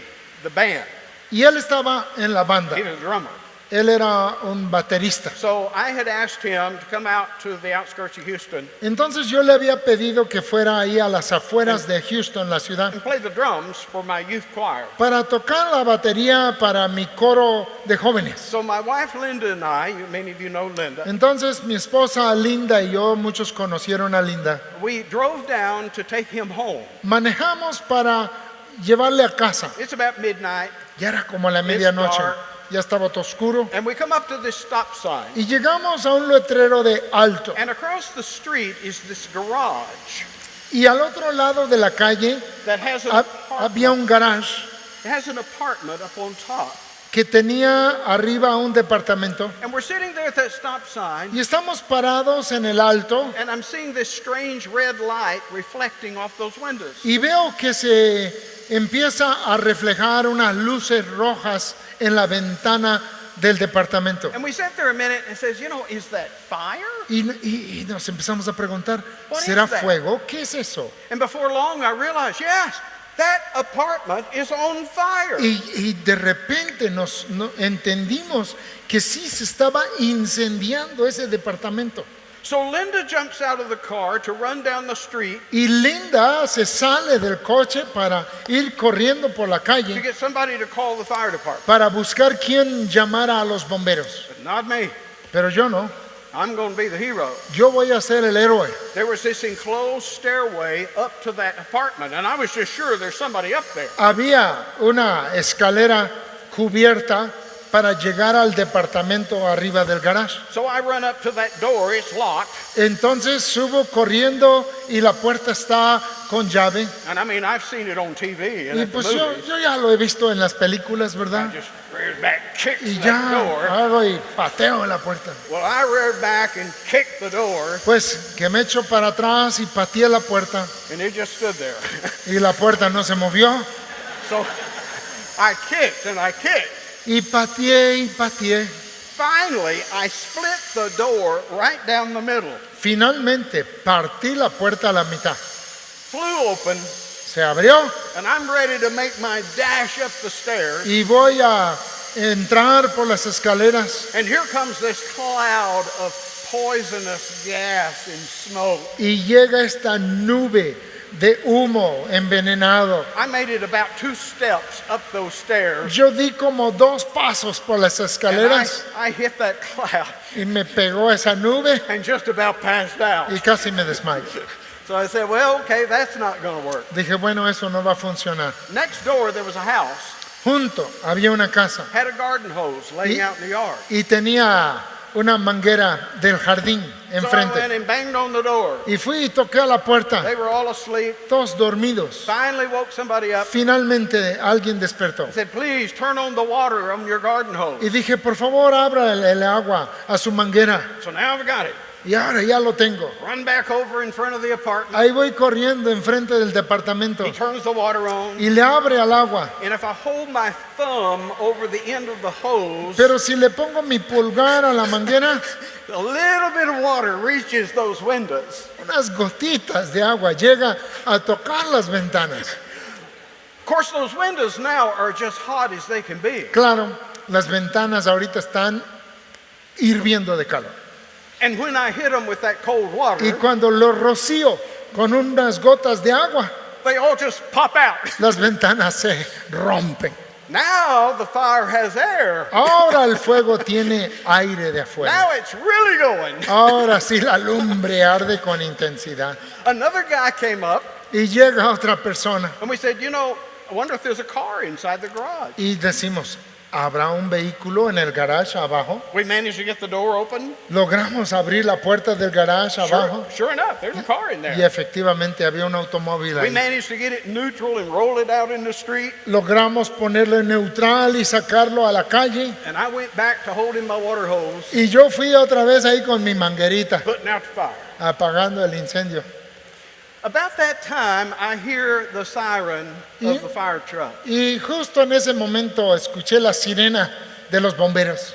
[SPEAKER 1] band.
[SPEAKER 2] Y él estaba en la banda.
[SPEAKER 1] He was a drummer.
[SPEAKER 2] Él era un baterista.
[SPEAKER 1] So I had asked him to come out to the outskirts of Houston
[SPEAKER 2] Entonces yo le había pedido que fuera ahí a las afueras de Houston, la ciudad,
[SPEAKER 1] and play the drums for my youth choir.
[SPEAKER 2] para tocar la batería para mi coro de jóvenes.
[SPEAKER 1] So my wife Linda and I, many of you know Linda,
[SPEAKER 2] Entonces mi esposa Linda y yo, muchos conocieron a Linda,
[SPEAKER 1] we drove down to take him home.
[SPEAKER 2] manejamos para llevarle a casa.
[SPEAKER 1] It's about midnight,
[SPEAKER 2] Ya era como la medianoche, ya estaba todo oscuro.
[SPEAKER 1] and we come up to this stop sign.
[SPEAKER 2] Y llegamos a un letrero de alto.
[SPEAKER 1] And across the street is this garage
[SPEAKER 2] Y al otro lado de la calle
[SPEAKER 1] that has
[SPEAKER 2] había un garage
[SPEAKER 1] it has an apartment up on top.
[SPEAKER 2] que tenía arriba un departamento.
[SPEAKER 1] And we're sitting there at that stop sign,
[SPEAKER 2] Y estamos parados en el alto
[SPEAKER 1] and I'm seeing this strange red light reflecting off those windows.
[SPEAKER 2] y veo que se empieza a reflejar unas luces rojas en la ventana del departamento.
[SPEAKER 1] And we sat there a minute and says, you know, is that fire?
[SPEAKER 2] Y nos empezamos a preguntar,
[SPEAKER 1] What
[SPEAKER 2] ¿será
[SPEAKER 1] is that?
[SPEAKER 2] fuego? ¿Qué es eso?
[SPEAKER 1] And before long I realized, yes, that apartment is on fire.
[SPEAKER 2] Y de repente entendimos que sí se estaba incendiando ese departamento.
[SPEAKER 1] So Linda jumps out of the car to run down the street
[SPEAKER 2] Y Linda se sale del coche para ir corriendo por la
[SPEAKER 1] to
[SPEAKER 2] calle
[SPEAKER 1] get somebody to call the fire department.
[SPEAKER 2] para buscar quién llamara a los bomberos.
[SPEAKER 1] But not me.
[SPEAKER 2] Pero yo no,
[SPEAKER 1] I'm going to be the hero.
[SPEAKER 2] yo voy a ser el héroe.
[SPEAKER 1] There was this enclosed stairway up to that apartment, and I was just sure there's somebody up there.
[SPEAKER 2] Había una escalera cubierta para llegar al departamento arriba del garage.
[SPEAKER 1] So I run up to that door, it's locked,
[SPEAKER 2] Entonces subo corriendo y la puerta está con llave.
[SPEAKER 1] and I mean, I've seen it on TV and
[SPEAKER 2] Y
[SPEAKER 1] at the
[SPEAKER 2] pues yo
[SPEAKER 1] movies.
[SPEAKER 2] ya lo he visto en las películas,
[SPEAKER 1] I
[SPEAKER 2] ¿verdad?
[SPEAKER 1] just reared back, kicked
[SPEAKER 2] Y
[SPEAKER 1] that
[SPEAKER 2] ya
[SPEAKER 1] door.
[SPEAKER 2] hago y pateo en la puerta.
[SPEAKER 1] Well, I reared back and kicked the door,
[SPEAKER 2] Pues que me echo para atrás y pateé la puerta
[SPEAKER 1] and it just stood there.
[SPEAKER 2] y la puerta no se movió.
[SPEAKER 1] So I kicked and I kicked.
[SPEAKER 2] Y pateé y pateé.
[SPEAKER 1] Finally, I split the door right down the middle.
[SPEAKER 2] Finalmente partí la puerta a la mitad.
[SPEAKER 1] Flew open,
[SPEAKER 2] Se abrió
[SPEAKER 1] and I'm ready to make my dash up the stairs.
[SPEAKER 2] y voy a entrar por las escaleras
[SPEAKER 1] And here comes this cloud of poisonous gas and smoke.
[SPEAKER 2] y llega esta nube de humo envenenado.
[SPEAKER 1] I made it about 2 steps up those stairs.
[SPEAKER 2] Yo di como 2 pasos por las
[SPEAKER 1] And
[SPEAKER 2] escaleras
[SPEAKER 1] I hit that cloud
[SPEAKER 2] y me pegó esa nube
[SPEAKER 1] and just about passed out.
[SPEAKER 2] y casi me desmayé.
[SPEAKER 1] So I said, well, okay, that's not going to work.
[SPEAKER 2] Dije, bueno, eso no va a funcionar.
[SPEAKER 1] Next door, there was a house,
[SPEAKER 2] Junto había una casa
[SPEAKER 1] had a garden hose laying out in the yard.
[SPEAKER 2] y tenía una manguera del jardín
[SPEAKER 1] So I went
[SPEAKER 2] enfrente.
[SPEAKER 1] and banged on the door.
[SPEAKER 2] Y fui y toqué a la puerta,
[SPEAKER 1] They were all asleep.
[SPEAKER 2] todos dormidos.
[SPEAKER 1] Finally woke somebody up.
[SPEAKER 2] Finalmente alguien despertó.
[SPEAKER 1] I said, please turn on the water on your garden hose.
[SPEAKER 2] Y dije, por favor, abra el agua a su manguera.
[SPEAKER 1] So now I've got it.
[SPEAKER 2] Y ahora ya lo tengo.
[SPEAKER 1] Run back over in front of the apartment.
[SPEAKER 2] Ahí voy corriendo enfrente del departamento
[SPEAKER 1] He turns the water on.
[SPEAKER 2] y le abre al agua.
[SPEAKER 1] And if I hold my thumb over the end of the hose,
[SPEAKER 2] Pero si le pongo mi pulgar a la manguera,
[SPEAKER 1] a little bit of water reaches those windows.
[SPEAKER 2] unas gotitas de agua llega a tocar las ventanas.
[SPEAKER 1] Of course, those windows now are just hot as they can be.
[SPEAKER 2] Claro, las ventanas ahorita están hirviendo de calor.
[SPEAKER 1] And when I hit them with that cold
[SPEAKER 2] Y
[SPEAKER 1] water,
[SPEAKER 2] cuando lo rocío con unas gotas de agua,
[SPEAKER 1] they all just pop out.
[SPEAKER 2] las ventanas se rompen.
[SPEAKER 1] Now the fire has air.
[SPEAKER 2] Ahora el fuego tiene aire de afuera.
[SPEAKER 1] Now it's really going.
[SPEAKER 2] Ahora sí la lumbre arde con intensidad.
[SPEAKER 1] Another guy came up
[SPEAKER 2] Y llega otra persona
[SPEAKER 1] and we said, you know, I wonder if there's a car inside the garage.
[SPEAKER 2] y decimos, ¿habrá un vehículo en el garage abajo?
[SPEAKER 1] We managed to get the door open.
[SPEAKER 2] Logramos abrir la puerta del garage abajo
[SPEAKER 1] Sure enough, there's a car in
[SPEAKER 2] y
[SPEAKER 1] there.
[SPEAKER 2] efectivamente había un automóvil
[SPEAKER 1] We
[SPEAKER 2] ahí.
[SPEAKER 1] managed to get it neutral and roll it out in the street.
[SPEAKER 2] Logramos ponerlo en neutral y sacarlo a la calle.
[SPEAKER 1] And I went back to holding my water hose,
[SPEAKER 2] Y yo fui otra vez ahí con mi manguerita,
[SPEAKER 1] putting out the fire.
[SPEAKER 2] apagando el incendio.
[SPEAKER 1] About that time, I hear the siren of the fire truck.
[SPEAKER 2] Y justo en ese momento escuché la sirena de los bomberos.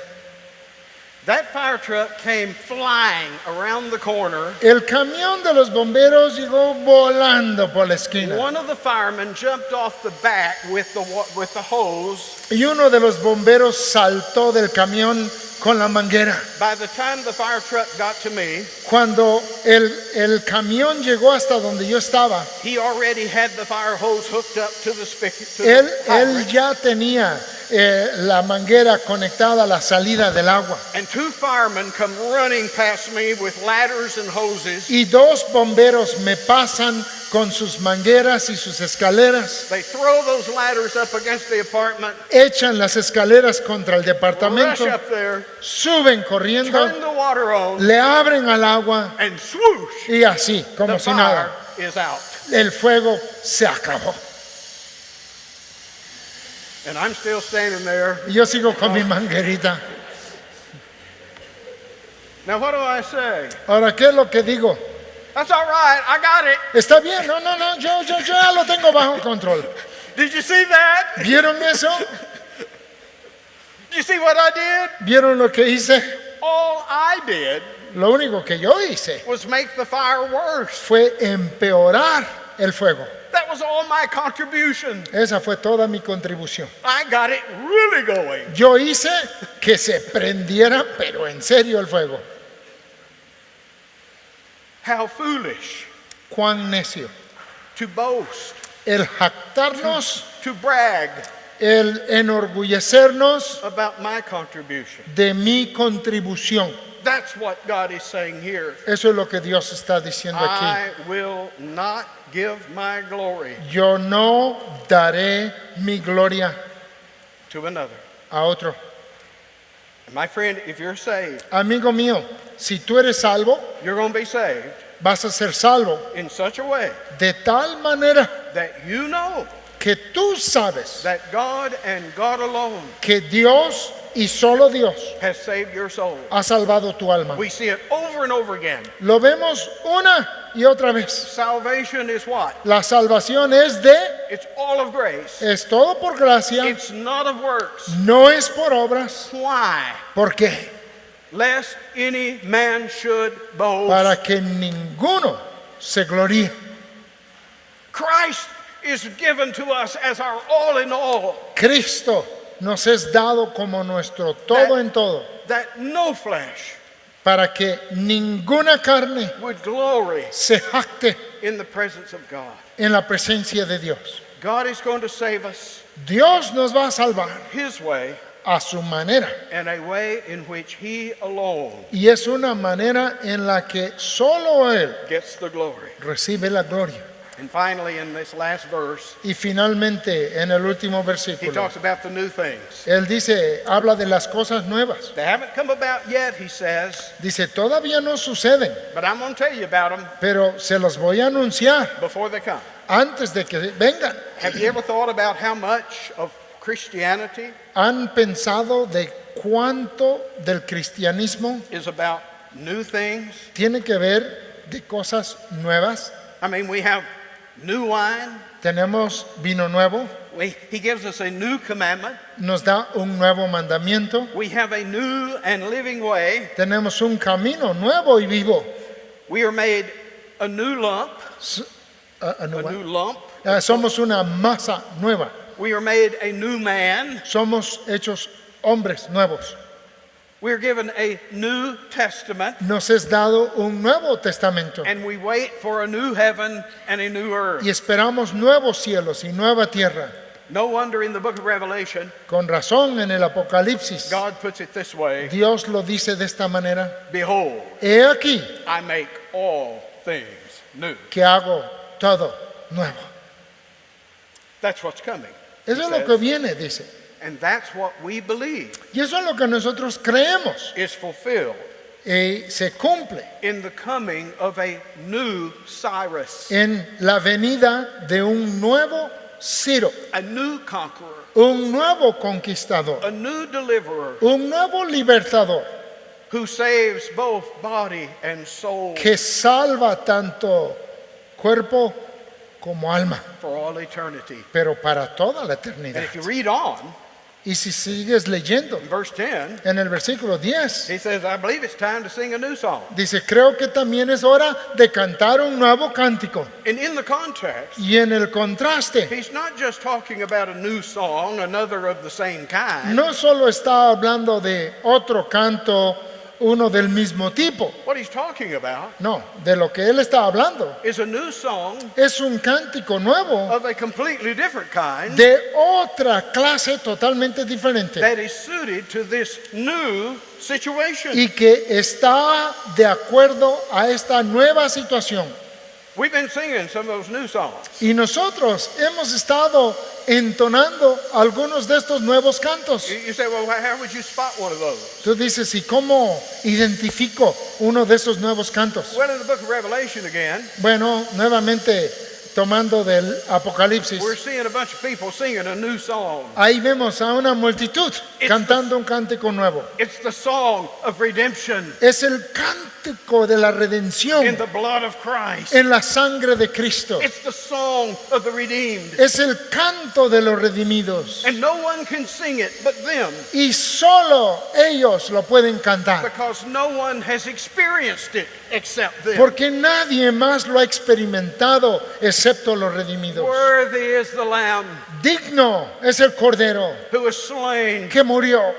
[SPEAKER 1] That fire truck came flying around the corner.
[SPEAKER 2] El camión de los bomberos llegó volando por la esquina.
[SPEAKER 1] One of the firemen jumped off the back with the hose.
[SPEAKER 2] Y uno de los bomberos saltó del camión con la manguera.
[SPEAKER 1] By the time the fire truck got to me,
[SPEAKER 2] Cuando el camión llegó hasta donde yo estaba,
[SPEAKER 1] he already had the fire hose hooked up to the spigot. To
[SPEAKER 2] él
[SPEAKER 1] the hydrant.
[SPEAKER 2] ya tenía la manguera conectada a la salida del agua.
[SPEAKER 1] And 2 firemen come running past me with ladders and hoses.
[SPEAKER 2] Y 2 bomberos me pasan con sus mangueras y sus escaleras.
[SPEAKER 1] They throw those ladders up against the apartment,
[SPEAKER 2] Echan las escaleras contra el
[SPEAKER 1] rush
[SPEAKER 2] departamento,
[SPEAKER 1] up there,
[SPEAKER 2] suben corriendo,
[SPEAKER 1] turn the water on,
[SPEAKER 2] le abren al agua
[SPEAKER 1] and swoosh,
[SPEAKER 2] y así, como
[SPEAKER 1] the
[SPEAKER 2] si
[SPEAKER 1] fire
[SPEAKER 2] nada,
[SPEAKER 1] is out.
[SPEAKER 2] el fuego se acabó.
[SPEAKER 1] And I'm still standing there.
[SPEAKER 2] Y yo sigo con mi manguerita.
[SPEAKER 1] Now what do I say?
[SPEAKER 2] Ahora, ¿qué es lo que digo?
[SPEAKER 1] That's all right, I got it.
[SPEAKER 2] Está bien, no, yo ya lo tengo bajo control.
[SPEAKER 1] Did you see that?
[SPEAKER 2] ¿Vieron eso?
[SPEAKER 1] Did you see what I did?
[SPEAKER 2] ¿Vieron lo que hice?
[SPEAKER 1] All I did
[SPEAKER 2] Lo único que yo hice
[SPEAKER 1] was make the fire worse.
[SPEAKER 2] fue empeorar el fuego.
[SPEAKER 1] That was all my contribution.
[SPEAKER 2] Esa fue toda mi contribución.
[SPEAKER 1] I got it really going.
[SPEAKER 2] Yo hice que se prendiera, pero en serio, el fuego.
[SPEAKER 1] How foolish
[SPEAKER 2] Cuán necio.
[SPEAKER 1] to boast,
[SPEAKER 2] El jactarnos,
[SPEAKER 1] to brag
[SPEAKER 2] el enorgullecernos
[SPEAKER 1] about my contribution.
[SPEAKER 2] de mi contribución.
[SPEAKER 1] That's what God is saying here.
[SPEAKER 2] Eso es lo que Dios está diciendo aquí.
[SPEAKER 1] I will not give my glory
[SPEAKER 2] Yo no daré mi gloria
[SPEAKER 1] to another.
[SPEAKER 2] a otro.
[SPEAKER 1] My friend, if you're saved,
[SPEAKER 2] Amigo mío, si tú eres salvo,
[SPEAKER 1] you're going to be saved
[SPEAKER 2] vas a ser salvo
[SPEAKER 1] in such a way
[SPEAKER 2] de tal manera
[SPEAKER 1] that you know
[SPEAKER 2] que tú sabes
[SPEAKER 1] that God and God alone
[SPEAKER 2] que Dios y solo Dios
[SPEAKER 1] has saved your soul.
[SPEAKER 2] ha salvado tu alma.
[SPEAKER 1] We see it over and over again.
[SPEAKER 2] Lo vemos una y otra vez.
[SPEAKER 1] Salvation is what?
[SPEAKER 2] La salvación es de,
[SPEAKER 1] It's all of grace.
[SPEAKER 2] es todo por gracia,
[SPEAKER 1] It's not of works.
[SPEAKER 2] no es por obras.
[SPEAKER 1] Why?
[SPEAKER 2] ¿Por qué?
[SPEAKER 1] Lest any man should boast.
[SPEAKER 2] Para que ninguno se gloríe.
[SPEAKER 1] Christ is given to us as our all in all,
[SPEAKER 2] Cristo nos es dado como nuestro todo en todo,
[SPEAKER 1] that no flesh
[SPEAKER 2] para que ninguna carne
[SPEAKER 1] would glory
[SPEAKER 2] se jacte
[SPEAKER 1] in the presence of God.
[SPEAKER 2] en la presencia de Dios.
[SPEAKER 1] God is going to save us
[SPEAKER 2] Dios nos va a salvar
[SPEAKER 1] His way,
[SPEAKER 2] a su manera,
[SPEAKER 1] and a way in which He alone
[SPEAKER 2] y es una manera en la que solo Él
[SPEAKER 1] gets the glory.
[SPEAKER 2] recibe la gloria.
[SPEAKER 1] And finally, in this last verse,
[SPEAKER 2] Y finalmente, en el último
[SPEAKER 1] He
[SPEAKER 2] versículo,
[SPEAKER 1] talks about the new things.
[SPEAKER 2] Él dice, habla de las cosas nuevas.
[SPEAKER 1] They haven't come about yet, He says,
[SPEAKER 2] Dice, todavía no suceden,
[SPEAKER 1] but I'm going to tell you about them
[SPEAKER 2] pero se los voy a anunciar
[SPEAKER 1] before they come.
[SPEAKER 2] antes de que vengan.
[SPEAKER 1] Have you ever thought about how much of Christianity
[SPEAKER 2] ¿Han pensado de cuánto del cristianismo
[SPEAKER 1] is about new things?
[SPEAKER 2] tiene que ver de cosas nuevas?
[SPEAKER 1] I mean, we have new wine.
[SPEAKER 2] Tenemos vino nuevo,
[SPEAKER 1] He gives us a new commandment.
[SPEAKER 2] nos da un nuevo mandamiento,
[SPEAKER 1] We have a new and living way.
[SPEAKER 2] tenemos un camino nuevo y vivo.
[SPEAKER 1] We are made a new lump.
[SPEAKER 2] A
[SPEAKER 1] A
[SPEAKER 2] nueva-
[SPEAKER 1] new lump.
[SPEAKER 2] Somos una masa nueva,
[SPEAKER 1] We are made a new man.
[SPEAKER 2] somos hechos hombres nuevos.
[SPEAKER 1] We are given a New Testament.
[SPEAKER 2] Nos es dado un nuevo testamento
[SPEAKER 1] And we wait for a new heaven and a new earth.
[SPEAKER 2] y esperamos nuevos cielos y nueva tierra.
[SPEAKER 1] No wonder in the book of Revelation,
[SPEAKER 2] Con razón en el Apocalipsis,
[SPEAKER 1] God puts it this way.
[SPEAKER 2] Dios lo dice de esta manera:
[SPEAKER 1] Behold,
[SPEAKER 2] he aquí
[SPEAKER 1] I make all things new.
[SPEAKER 2] que hago todo nuevo.
[SPEAKER 1] That's what's coming. he
[SPEAKER 2] Eso es lo
[SPEAKER 1] says.
[SPEAKER 2] que viene, dice.
[SPEAKER 1] And that's what we believe
[SPEAKER 2] Y eso es lo que nosotros creemos
[SPEAKER 1] is fulfilled
[SPEAKER 2] y se cumple
[SPEAKER 1] in the coming of a new Cyrus,
[SPEAKER 2] en la venida de un nuevo Ciro,
[SPEAKER 1] a new conqueror,
[SPEAKER 2] un nuevo conquistador,
[SPEAKER 1] a new deliverer
[SPEAKER 2] un nuevo libertador
[SPEAKER 1] who saves both body and soul
[SPEAKER 2] que salva tanto cuerpo como alma,
[SPEAKER 1] for all eternity.
[SPEAKER 2] pero para toda la
[SPEAKER 1] And
[SPEAKER 2] eternidad.
[SPEAKER 1] if you read on,
[SPEAKER 2] Y si sigues leyendo
[SPEAKER 1] in verse 10,
[SPEAKER 2] en el versículo 10,
[SPEAKER 1] he says, I believe it's time to sing a new song.
[SPEAKER 2] dice, creo que también es hora de cantar un nuevo cántico.
[SPEAKER 1] And in the context,
[SPEAKER 2] Y en el contraste,
[SPEAKER 1] he's not just talking about a new song, another of the same kind.
[SPEAKER 2] no solo está hablando de otro canto, uno del mismo tipo.
[SPEAKER 1] What he's talking about
[SPEAKER 2] No, de lo que él está hablando
[SPEAKER 1] is a new song
[SPEAKER 2] es un cántico nuevo
[SPEAKER 1] of a completely different kind
[SPEAKER 2] de otra clase totalmente diferente
[SPEAKER 1] that is suited to this new situation.
[SPEAKER 2] y que está de acuerdo a esta nueva situación.
[SPEAKER 1] We've been singing some of those new songs.
[SPEAKER 2] Y nosotros hemos estado entonando algunos de estos nuevos cantos.
[SPEAKER 1] You say, well, how would you spot one of those?
[SPEAKER 2] Tú dices, ¿y cómo identifico uno de esos nuevos cantos?
[SPEAKER 1] Well, in the book of Revelation again,
[SPEAKER 2] Bueno, nuevamente tomando del Apocalipsis,
[SPEAKER 1] we're seeing a bunch of people singing a new song.
[SPEAKER 2] ahí vemos a una multitud cantando un cántico nuevo.
[SPEAKER 1] It's the song of redemption
[SPEAKER 2] Es el cántico de la redención
[SPEAKER 1] in the blood of Christ.
[SPEAKER 2] en la sangre de Cristo.
[SPEAKER 1] It's the song of the redeemed.
[SPEAKER 2] Es el canto de los redimidos.
[SPEAKER 1] And no one can sing it but them,
[SPEAKER 2] Y solo ellos lo pueden cantar.
[SPEAKER 1] because no one has experienced it except them.
[SPEAKER 2] Porque nadie más lo ha experimentado excepto los redimidos.
[SPEAKER 1] Worthy is the Lamb
[SPEAKER 2] Digno es el Cordero
[SPEAKER 1] who was slain
[SPEAKER 2] que murió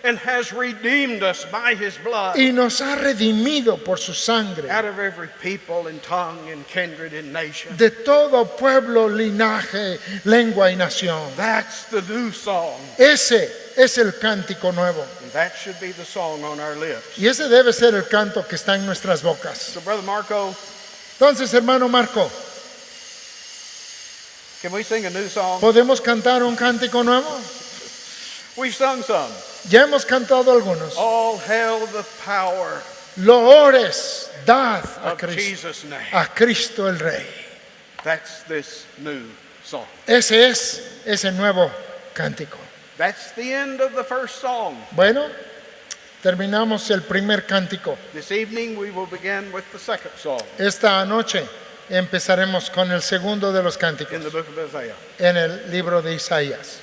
[SPEAKER 1] and has redeemed us by his blood
[SPEAKER 2] y nos ha redimido por su sangre.
[SPEAKER 1] out of every people and tongue and kindred and nation.
[SPEAKER 2] De todo pueblo, linaje, lengua y nación.
[SPEAKER 1] That's the new song,
[SPEAKER 2] Ese es el cántico nuevo.
[SPEAKER 1] and that should be the song on our lips.
[SPEAKER 2] Y ese debe ser el canto que está en nuestras bocas.
[SPEAKER 1] So, Brother Marco,
[SPEAKER 2] Entonces, hermano Marco,
[SPEAKER 1] can we sing a new song?
[SPEAKER 2] ¿podemos cantar un cántico nuevo?
[SPEAKER 1] We've sung some.
[SPEAKER 2] Ya hemos cantado algunos.
[SPEAKER 1] All hail the power
[SPEAKER 2] Loores dad a
[SPEAKER 1] of
[SPEAKER 2] Cristo,
[SPEAKER 1] Jesus' name.
[SPEAKER 2] a Cristo el Rey.
[SPEAKER 1] That's this new song.
[SPEAKER 2] Ese es ese nuevo cántico.
[SPEAKER 1] That's the end of the first song.
[SPEAKER 2] Bueno, terminamos el primer cántico.
[SPEAKER 1] This evening we will begin with the second song
[SPEAKER 2] Esta noche empezaremos con el segundo de los cánticos
[SPEAKER 1] in the book of Isaiah.
[SPEAKER 2] en el libro de Isaías.